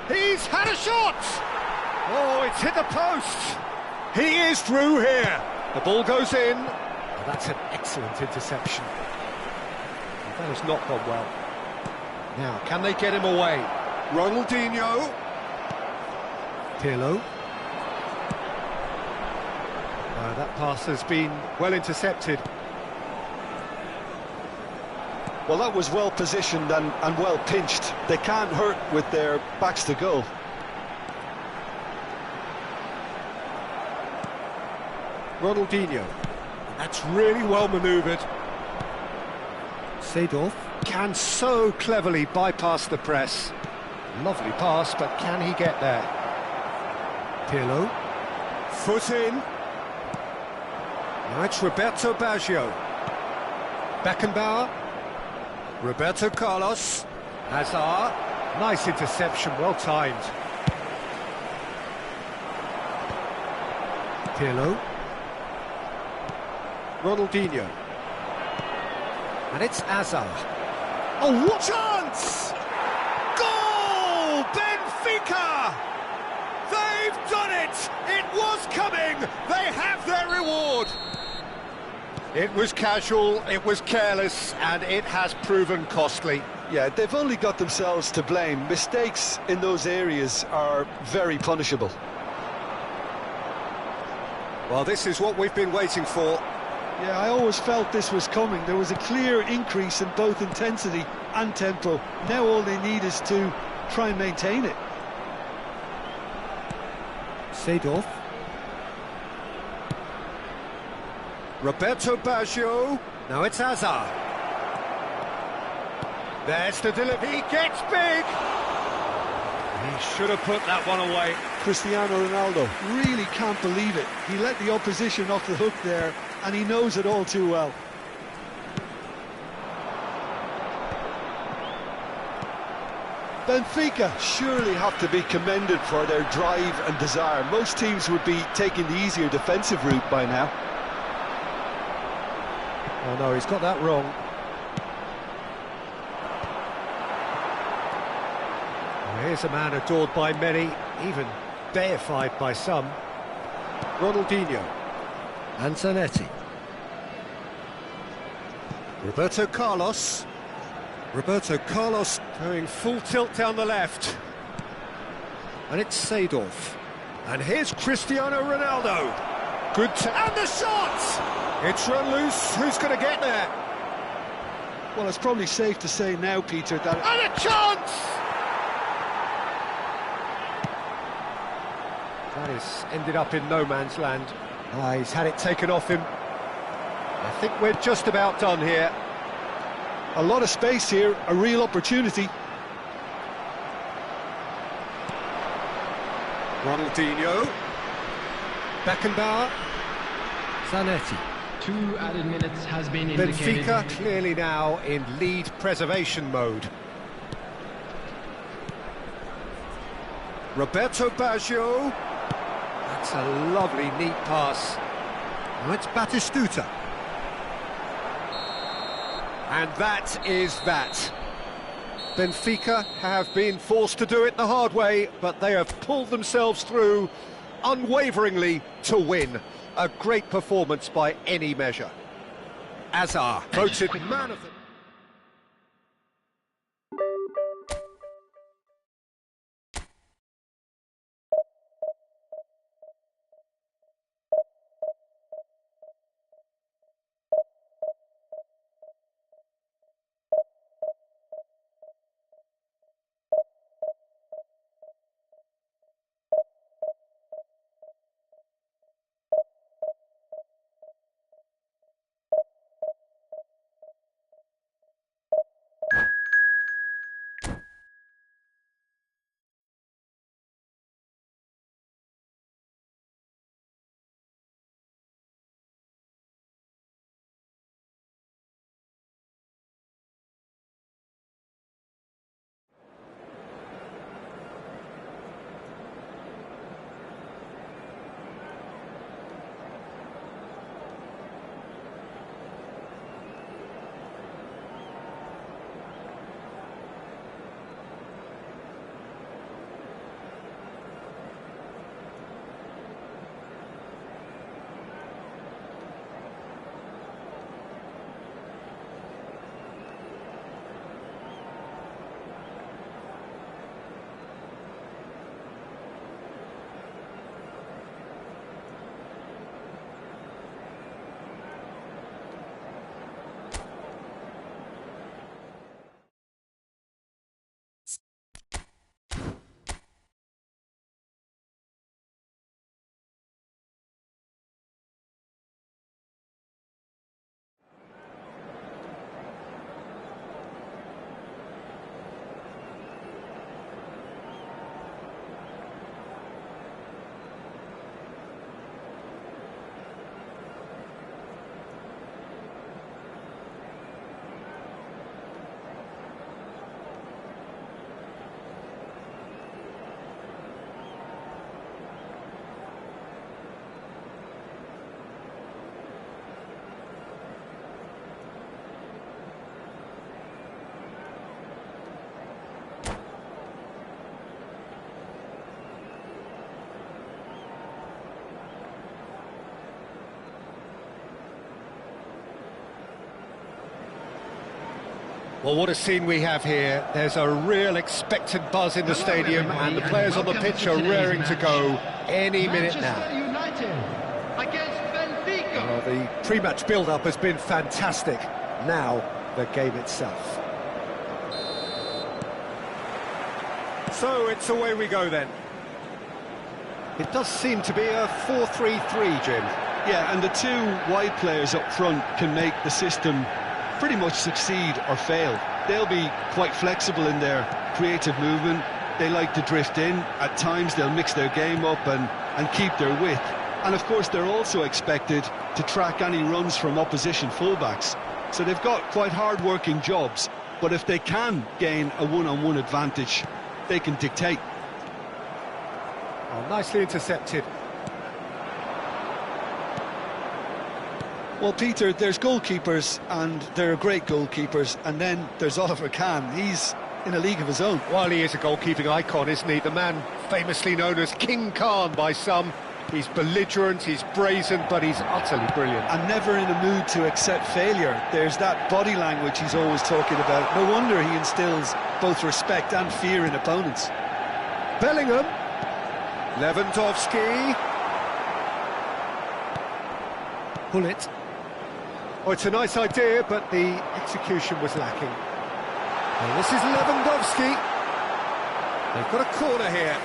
He's had a shot! Oh, it's hit the post! He is through here. The ball goes in. Oh, that's an excellent interception. That has not gone well. Now, can they get him away? Ronaldinho. Pirlo. That pass has been well intercepted. Well, that was well positioned and well pinched. They can't hurt with their backs to goal. Ronaldinho. That's really well manoeuvred. Seedorf can so cleverly bypass the press. Lovely pass, but can he get there? Pirlo. Foot in. Now it's Roberto Baggio. Beckenbauer. Roberto Carlos. Hazard. Nice interception, well timed. Pirlo. Ronaldinho. And it's Hazard. Oh, what chance! Goal! Benfica! They've done it! It was coming! They have their reward! It was casual, it was careless, and it has proven costly. Yeah, they've only got themselves to blame. Mistakes in those areas are very punishable. Well, this is what we've been waiting for. Yeah, I always felt this was coming. There was a clear increase in both intensity and tempo. Now all they need is to try and maintain it. Seedorf. Roberto Baggio. Now it's Hazard. There's the delivery. He gets big. He should have put that one away. Cristiano Ronaldo really can't believe it. He let the opposition off the hook there, and he knows it all too well. Benfica surely have to be commended for their drive and desire. Most teams would be taking the easier defensive route by now. Oh no, he's got that wrong. Well, here's a man adored by many, even deified by some. Ronaldinho. And Zanetti. Roberto Carlos. Roberto Carlos going full tilt down the left. And it's Seedorf. And here's Cristiano Ronaldo. Good and the shot! It's run loose. Who's going to get there? Well, it's probably safe to say now, Peter, that... And a chance! That has ended up in no man's land. He's had it taken off him. I think we're just about done here. A lot of space here, a real opportunity. Ronaldinho. Beckenbauer. Zanetti. 2 added minutes has been indicated. Benfica clearly now in lead preservation mode. Roberto Baggio. That's a lovely, neat pass. Now it's Batistuta. And that is that. Benfica have been forced to do it the hard way, but they have pulled themselves through unwaveringly to win. A great performance by any measure. Hazard voted man of the... Well, what a scene we have here. There's a real expectant buzz in the stadium, and the players on the pitch are raring to go any minute now. Manchester United against Benfica. Well, the pre-match build-up has been fantastic. Now, the game itself. So, it's away we go then. It does seem to be a 4-3-3, Jim. Yeah, and the two wide players up front can make the system pretty much succeed or fail. They'll be quite flexible in their creative movement. They like to drift in. At times they'll mix their game up and keep their width. And of course they're also expected to track any runs from opposition fullbacks. So they've got quite hard-working jobs, but if they can gain a one-on-one advantage, they can dictate. Oh, nicely intercepted. Well, Peter, there's goalkeepers, and there are great goalkeepers, and then there's Oliver Kahn. He's in a league of his own. Well, he is a goalkeeping icon, isn't he? The man famously known as King Khan by some. He's belligerent, he's brazen, but he's utterly brilliant. And never in a mood to accept failure. There's that body language he's always talking about. No wonder he instills both respect and fear in opponents. Bellingham. Lewandowski. Pull it. Oh, it's a nice idea, but the execution was lacking. And this is Lewandowski. They've got a corner here.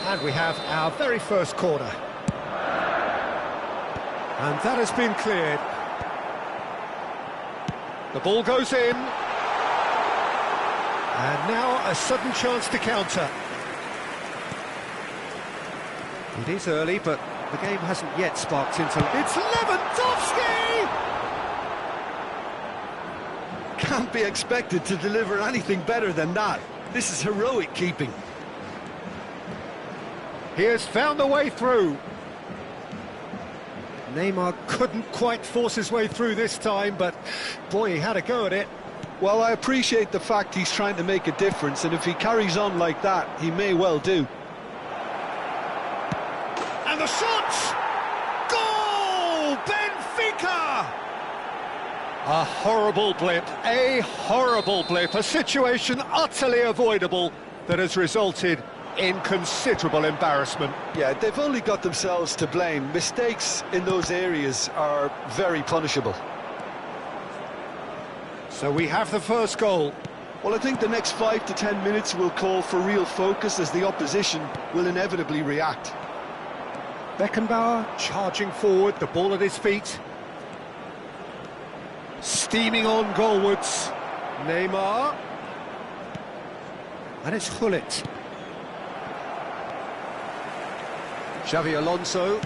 And we have our very first corner. And that has been cleared. The ball goes in. And now a sudden chance to counter. It is early, but the game hasn't yet sparked into... It's Lewandowski! Can't be expected to deliver anything better than that. This is heroic keeping. He has found the way through. Neymar couldn't quite force his way through this time, but boy, he had a go at it. Well, I appreciate the fact he's trying to make a difference, and if he carries on like that, he may well do. And the shot! Goal! Benfica! A horrible blip, a situation utterly avoidable that has resulted in considerable embarrassment. Yeah, they've only got themselves to blame. Mistakes in those areas are very punishable. So we have the first goal. Well, I think the next 5 to 10 minutes will call for real focus, as the opposition will inevitably react. Beckenbauer charging forward, the ball at his feet. Steaming on goalwards. Neymar. And it's Gullit. Xavi Alonso.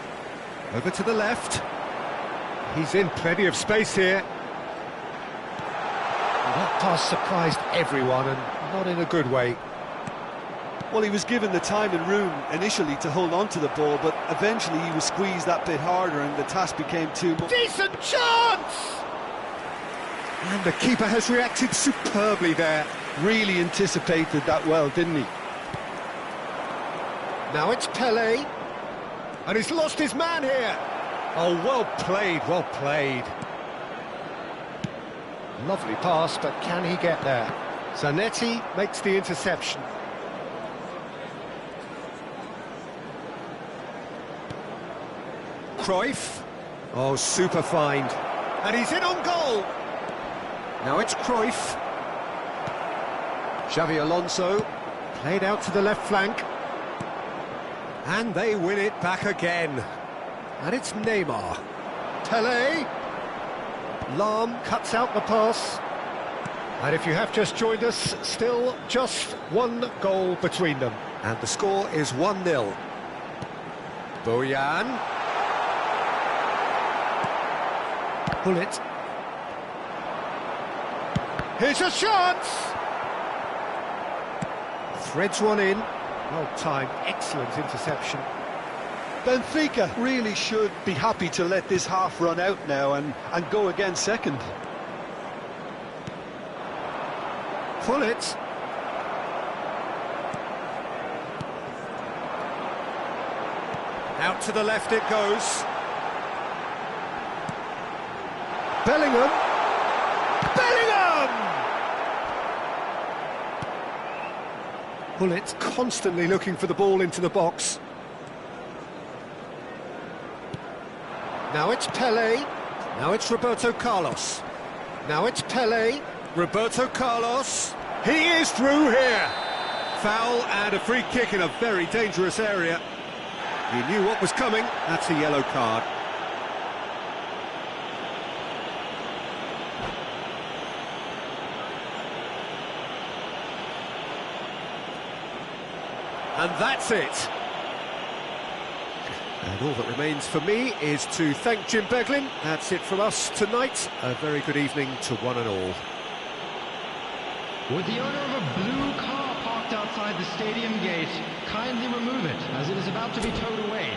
Over to the left. He's in plenty of space here. That pass surprised everyone, and not in a good way. Well, he was given the time and room initially to hold on to the ball, but eventually he was squeezed that bit harder and the task became too much. Decent chance! And the keeper has reacted superbly there. Really anticipated that well, didn't he? Now it's Pelé. And he's lost his man here. Oh, well played, well played. Lovely pass, but can he get there? Zanetti makes the interception. Cruyff. Oh, super find. And he's in on goal. Now it's Cruyff. Xavi Alonso. Played out to the left flank. And they win it back again. And it's Neymar. Pelé. Lahm cuts out the pass. And if you have just joined us, still just one goal between them. And the score is 1-0. Bojan. Gullit. Here's a chance! Threads one in. Well timed, excellent interception. Benfica really should be happy to let this half run out now and go again second. Gullit. Out to the left it goes. Bellingham! Bellingham! Bullet's constantly looking for the ball into the box. Now it's Pelé. Now it's Roberto Carlos. Now it's Pelé. Roberto Carlos. He is through here. Foul and a free kick in a very dangerous area. He knew what was coming. That's a yellow card. And that's it. And all that remains for me is to thank Jim Beglin. That's it from us tonight. A very good evening to one and all. Would the owner of a blue car parked outside the stadium gate kindly remove it, as it is about to be towed away?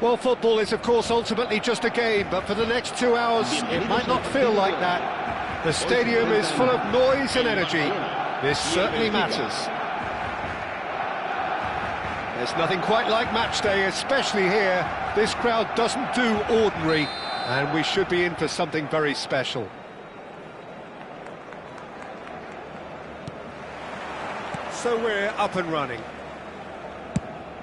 Well, football is, of course, ultimately just a game, but for the next 2 hours, it might not feel like that. The stadium is full of noise and energy. This certainly matters. There's nothing quite like match day, especially here. This crowd doesn't do ordinary, and we should be in for something very special. So we're up and running.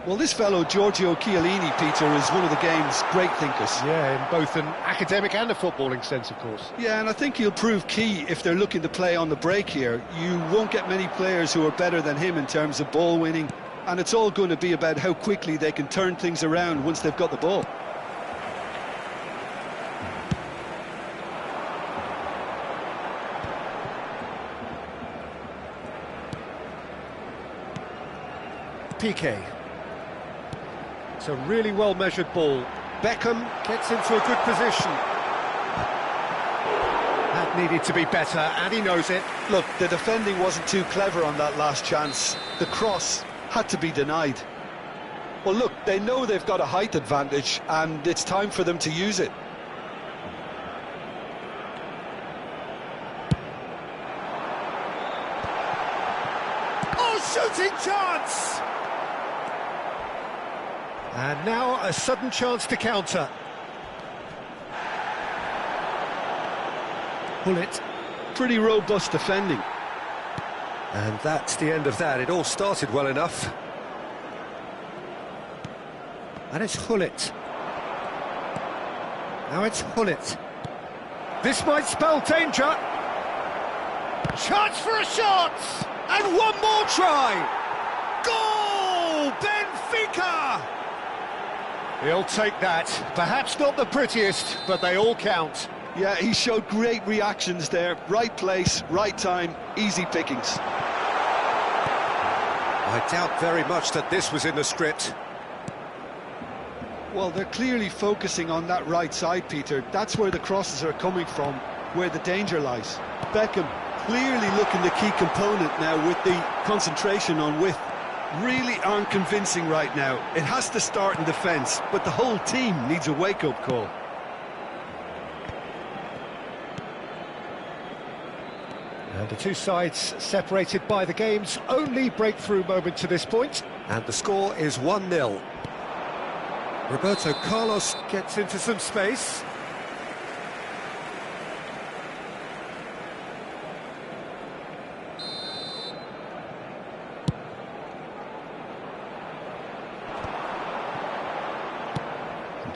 Well, this fellow, Giorgio Chiellini, Peter, is one of the game's great thinkers. Yeah, in both an academic and a footballing sense, of course. Yeah, and I think he'll prove key if they're looking to play on the break here. You won't get many players who are better than him in terms of ball winning, and it's all going to be about how quickly they can turn things around once they've got the ball. Piqué. It's a really well-measured ball. Beckham gets into a good position. That needed to be better, and he knows it. Look, the defending wasn't too clever on that last chance. The cross had to be denied. Well, look, they know they've got a height advantage, and it's time for them to use it. Oh, shooting chance! And now a sudden chance to counter. Bullet. Pretty robust defending. And that's the end of that. It all started well enough. And it's Hullet. Now it's Hullet. This might spell danger. Chance for a shot! And one more try! Goal! Benfica! He'll take that. Perhaps not the prettiest, but they all count. Yeah, he showed great reactions there. Right place, right time, easy pickings. I doubt very much that this was in the script. Well, they're clearly focusing on that right side, Peter. That's where the crosses are coming from, where the danger lies. Beckham clearly looking the key component now with the concentration on width. Really aren't convincing right now. It has to start in defence, but the whole team needs a wake-up call. And the two sides separated by the game's only breakthrough moment to this point. And the score is 1-0. Roberto Carlos gets into some space.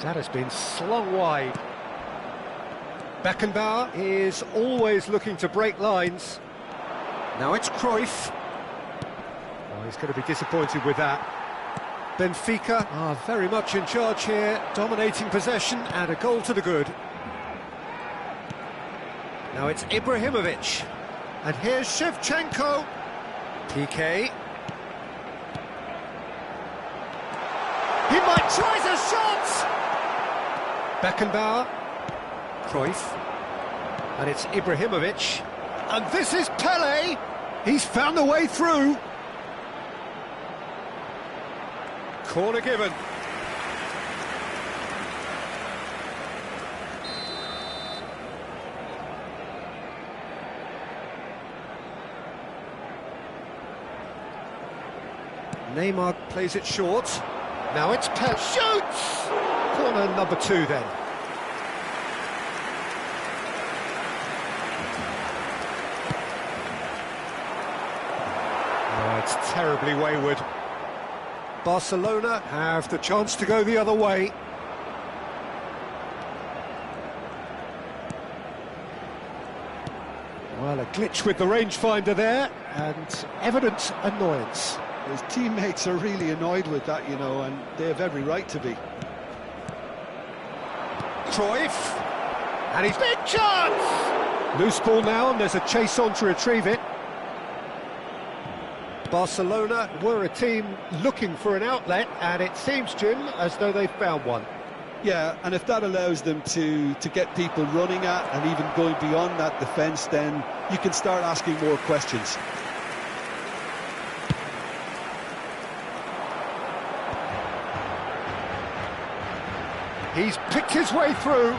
That has been slung wide. Beckenbauer is always looking to break lines. Now it's Cruyff. Oh, he's going to be disappointed with that. Benfica are very much in charge here, dominating possession and a goal to the good. Now it's Ibrahimovic. And here's Shevchenko. Piqué. He might try a shot! Beckenbauer. Cruyff. And it's Ibrahimovic. And this is Pele. He's found a way through. Corner given. Neymar plays it short. Now it's Pele. Shoots! Corner number 2 then. Oh, it's terribly wayward. Barcelona have the chance to go the other way. Well, a glitch with the rangefinder there, and evident annoyance. His teammates are really annoyed with that, you know, and they have every right to be. Cruyff, and he's big chance! Loose ball now, and there's a chase on to retrieve it. Barcelona were a team looking for an outlet, and it seems, Jim, as though they've found one. Yeah, and if that allows them to get people running at and even going beyond that defence, then you can start asking more questions. He's picked his way through.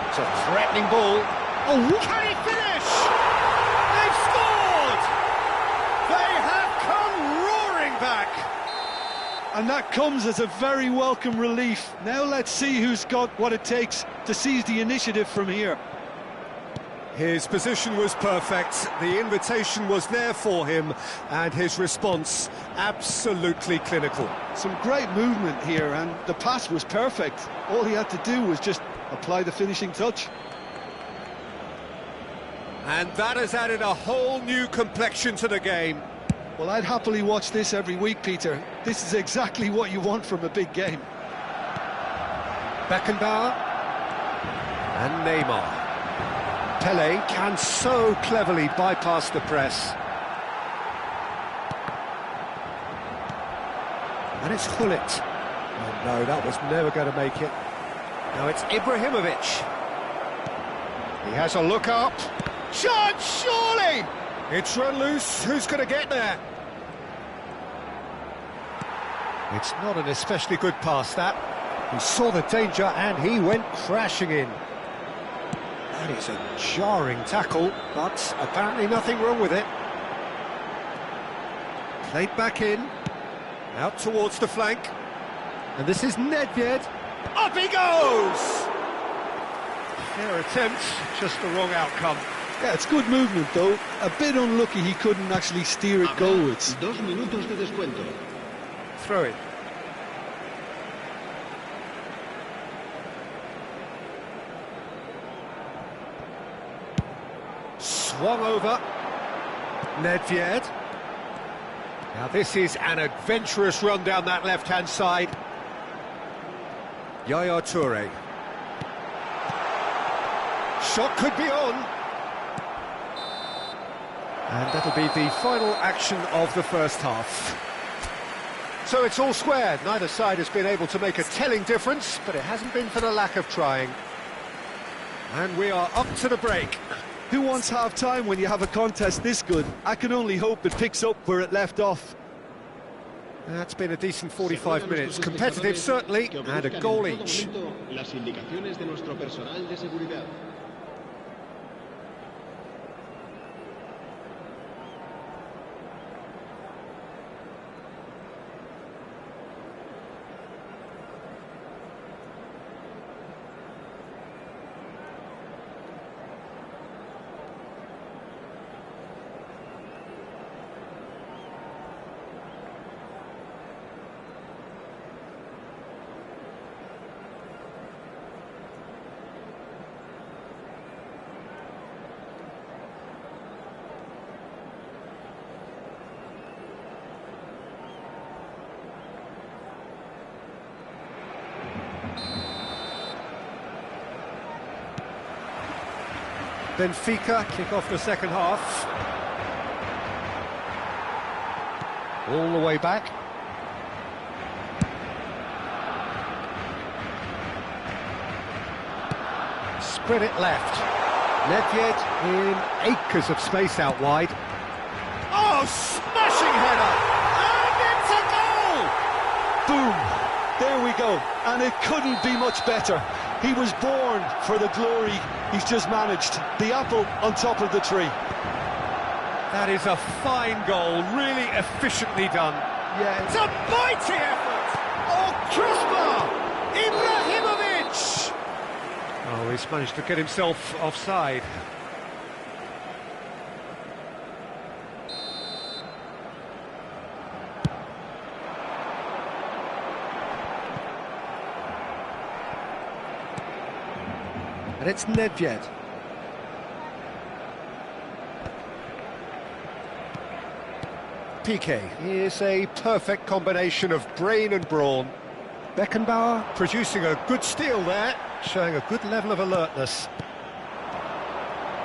It's a threatening ball. Oh, can he finish? They've scored! They have come roaring back. And that comes as a very welcome relief. Now let's see who's got what it takes to seize the initiative from here. His position was perfect, the invitation was there for him, and his response absolutely clinical. Some great movement here, and the pass was perfect. All he had to do was just apply the finishing touch. And that has added a whole new complexion to the game. Well, I'd happily watch this every week, Peter. This is exactly what you want from a big game. Beckenbauer and Neymar. Pelé can so cleverly bypass the press. And it's Gullit. Oh no, that was never going to make it. Now it's Ibrahimovic. He has a look up. Chance, surely! It's run loose. Who's going to get there? It's not an especially good pass, that. He saw the danger and he went crashing in. That is a jarring tackle, but apparently nothing wrong with it. Played back in, out towards the flank, and this is Nedved. Up he goes! Fair attempt, just the wrong outcome. Yeah, it's good movement though. A bit unlucky he couldn't actually steer it goalwards. 2 minutos de descuento. Throw it. Swung over. Nedved. Now this is an adventurous run down that left-hand side. Yaya Toure. Shot could be on. And that'll be the final action of the first half. So it's all square. Neither side has been able to make a telling difference, but it hasn't been for the lack of trying. And we are up to the break. Who wants half-time when you have a contest this good? I can only hope it picks up where it left off. That's been a decent 45 minutes. Competitive, certainly, and a goal each. Las indicaciones de nuestro personal de seguridad. Benfica kick off the second half. All the way back. Spread it left. Nedved in acres of space out wide. Oh, smashing header! And it's a goal! Boom! There we go. And it couldn't be much better. He was born for the glory he's just managed. The apple on top of the tree. That is a fine goal, really efficiently done. Yeah, It's a mighty effort! Oh, crossbar! Ibrahimovic! Oh, he's managed to get himself offside. And it's Nedved. Piqué is a perfect combination of brain and brawn. Beckenbauer producing a good steal there, showing a good level of alertness.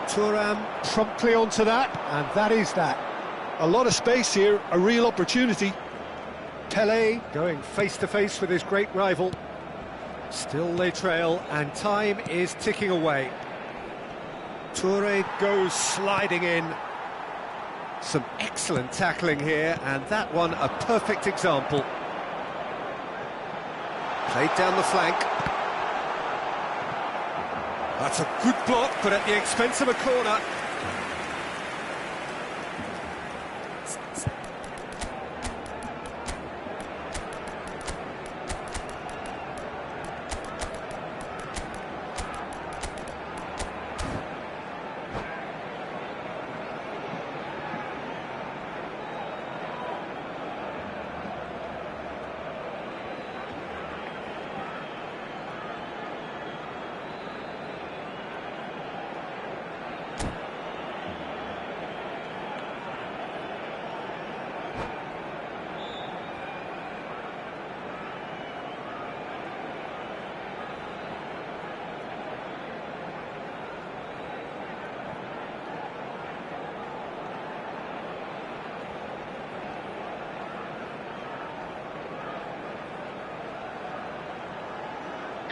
Thuram promptly onto that, and that is that. a lot of space here, a real opportunity. Pelé going face-to-face with his great rival. Still they trail, and time is ticking away. Toure goes sliding in. Some excellent tackling here, and that one a perfect example. Played down the flank. That's a good block, but at the expense of a corner.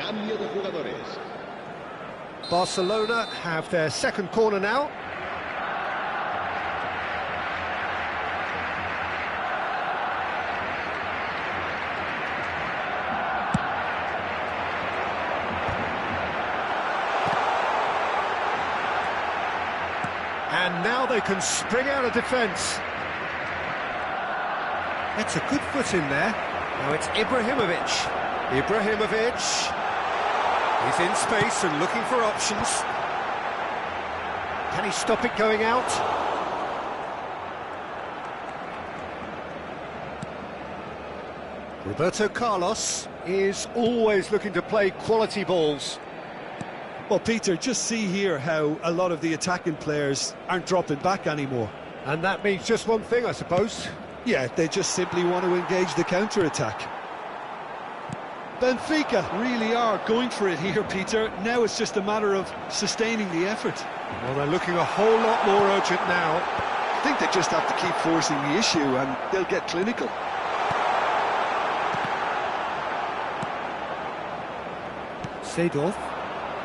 Cambio de jugadores. Barcelona have their second corner now. And now they can spring out of defence. It's a good foot in there. Now it's Ibrahimovic. Ibrahimovic. He's in space and looking for options. Can he stop it going out? Roberto Carlos is always looking to play quality balls. Well, Peter, just see here how a lot of the attacking players aren't dropping back anymore. And that means just one thing, I suppose. Yeah, they just simply want to engage the counter-attack. Benfica really are going for it here, Peter. Now it's just a matter of sustaining the effort. Well, they're looking a whole lot more urgent now. I think they just have to keep forcing the issue and they'll get clinical. Seedorf.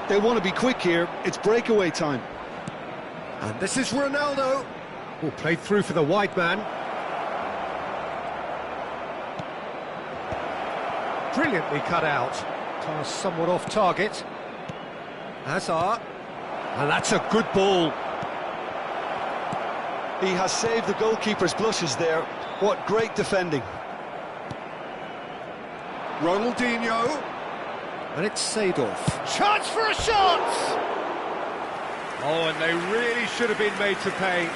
They want to be quick here. It's breakaway time. And this is Ronaldo. Oh, played through for the wide man. Brilliantly cut out. Pass somewhat off target. Hazard. And that's a good ball. He has saved the goalkeeper's blushes there. What great defending. Ronaldinho. And it's Seedorf. Chance for a shot! Oh, and they really should have been made to pay.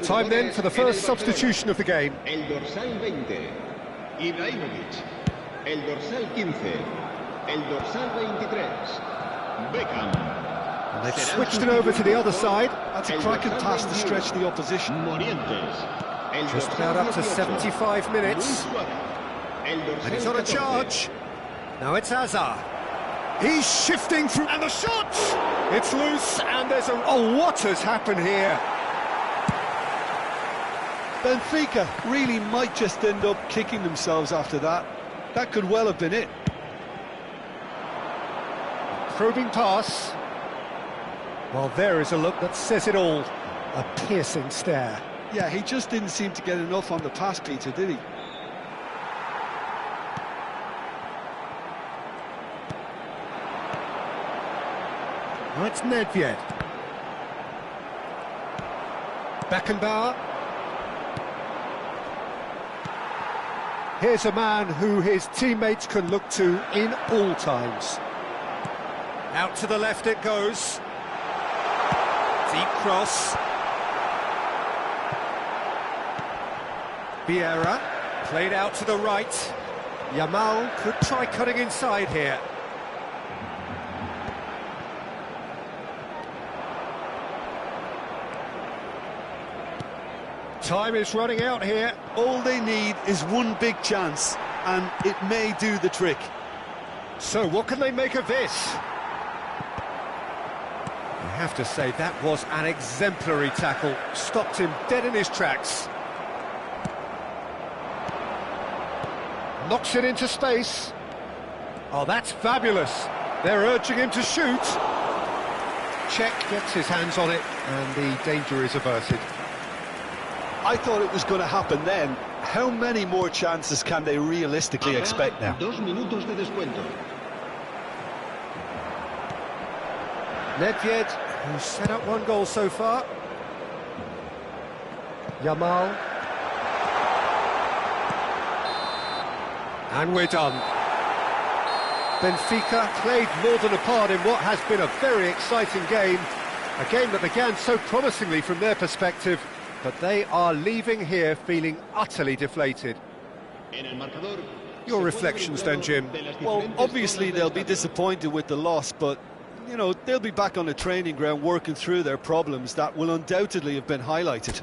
Time then for the first substitution of the game. El dorsal 20, Ibrahimovic. El dorsal 15, el dorsal 23, Beckham. And they've switched it over to the other side. That's a cracking pass to stretch the opposition. Morientes. Just about up to 75 minutes. And he's on a charge. Now it's Hazard. He's shifting through, and the shot! It's loose, and there's a... Oh, what has happened here? Benfica really might just end up kicking themselves after that. That could well have been it. Probing pass. Well, there is a look that says it all. A piercing stare. Yeah, he just didn't seem to get enough on the pass, Peter, did he? That's Nedved. Beckenbauer. Here's a man who his teammates can look to in all times. Out to the left it goes. Deep cross. Vieira, played out to the right. Yamal could try cutting inside here. Time is running out here. All they need is one big chance, and it may do the trick. So what can they make of this? I have to say that was an exemplary tackle. Stopped him dead in his tracks. Knocks it into space. Oh, that's fabulous. They're urging him to shoot. Czech gets his hands on it, and the danger is averted. I thought it was going to happen then. How many more chances can they realistically expect now? 2 minutos de descuento. Nedved, who's set up one goal so far. Yamal. And we're done. Benfica played more than a part in what has been a very exciting game. A game that began so promisingly from their perspective, but they are leaving here feeling utterly deflated. Your reflections then, Jim? Well, obviously they'll be disappointed with the loss, but, you know, they'll be back on the training ground working through their problems that will undoubtedly have been highlighted.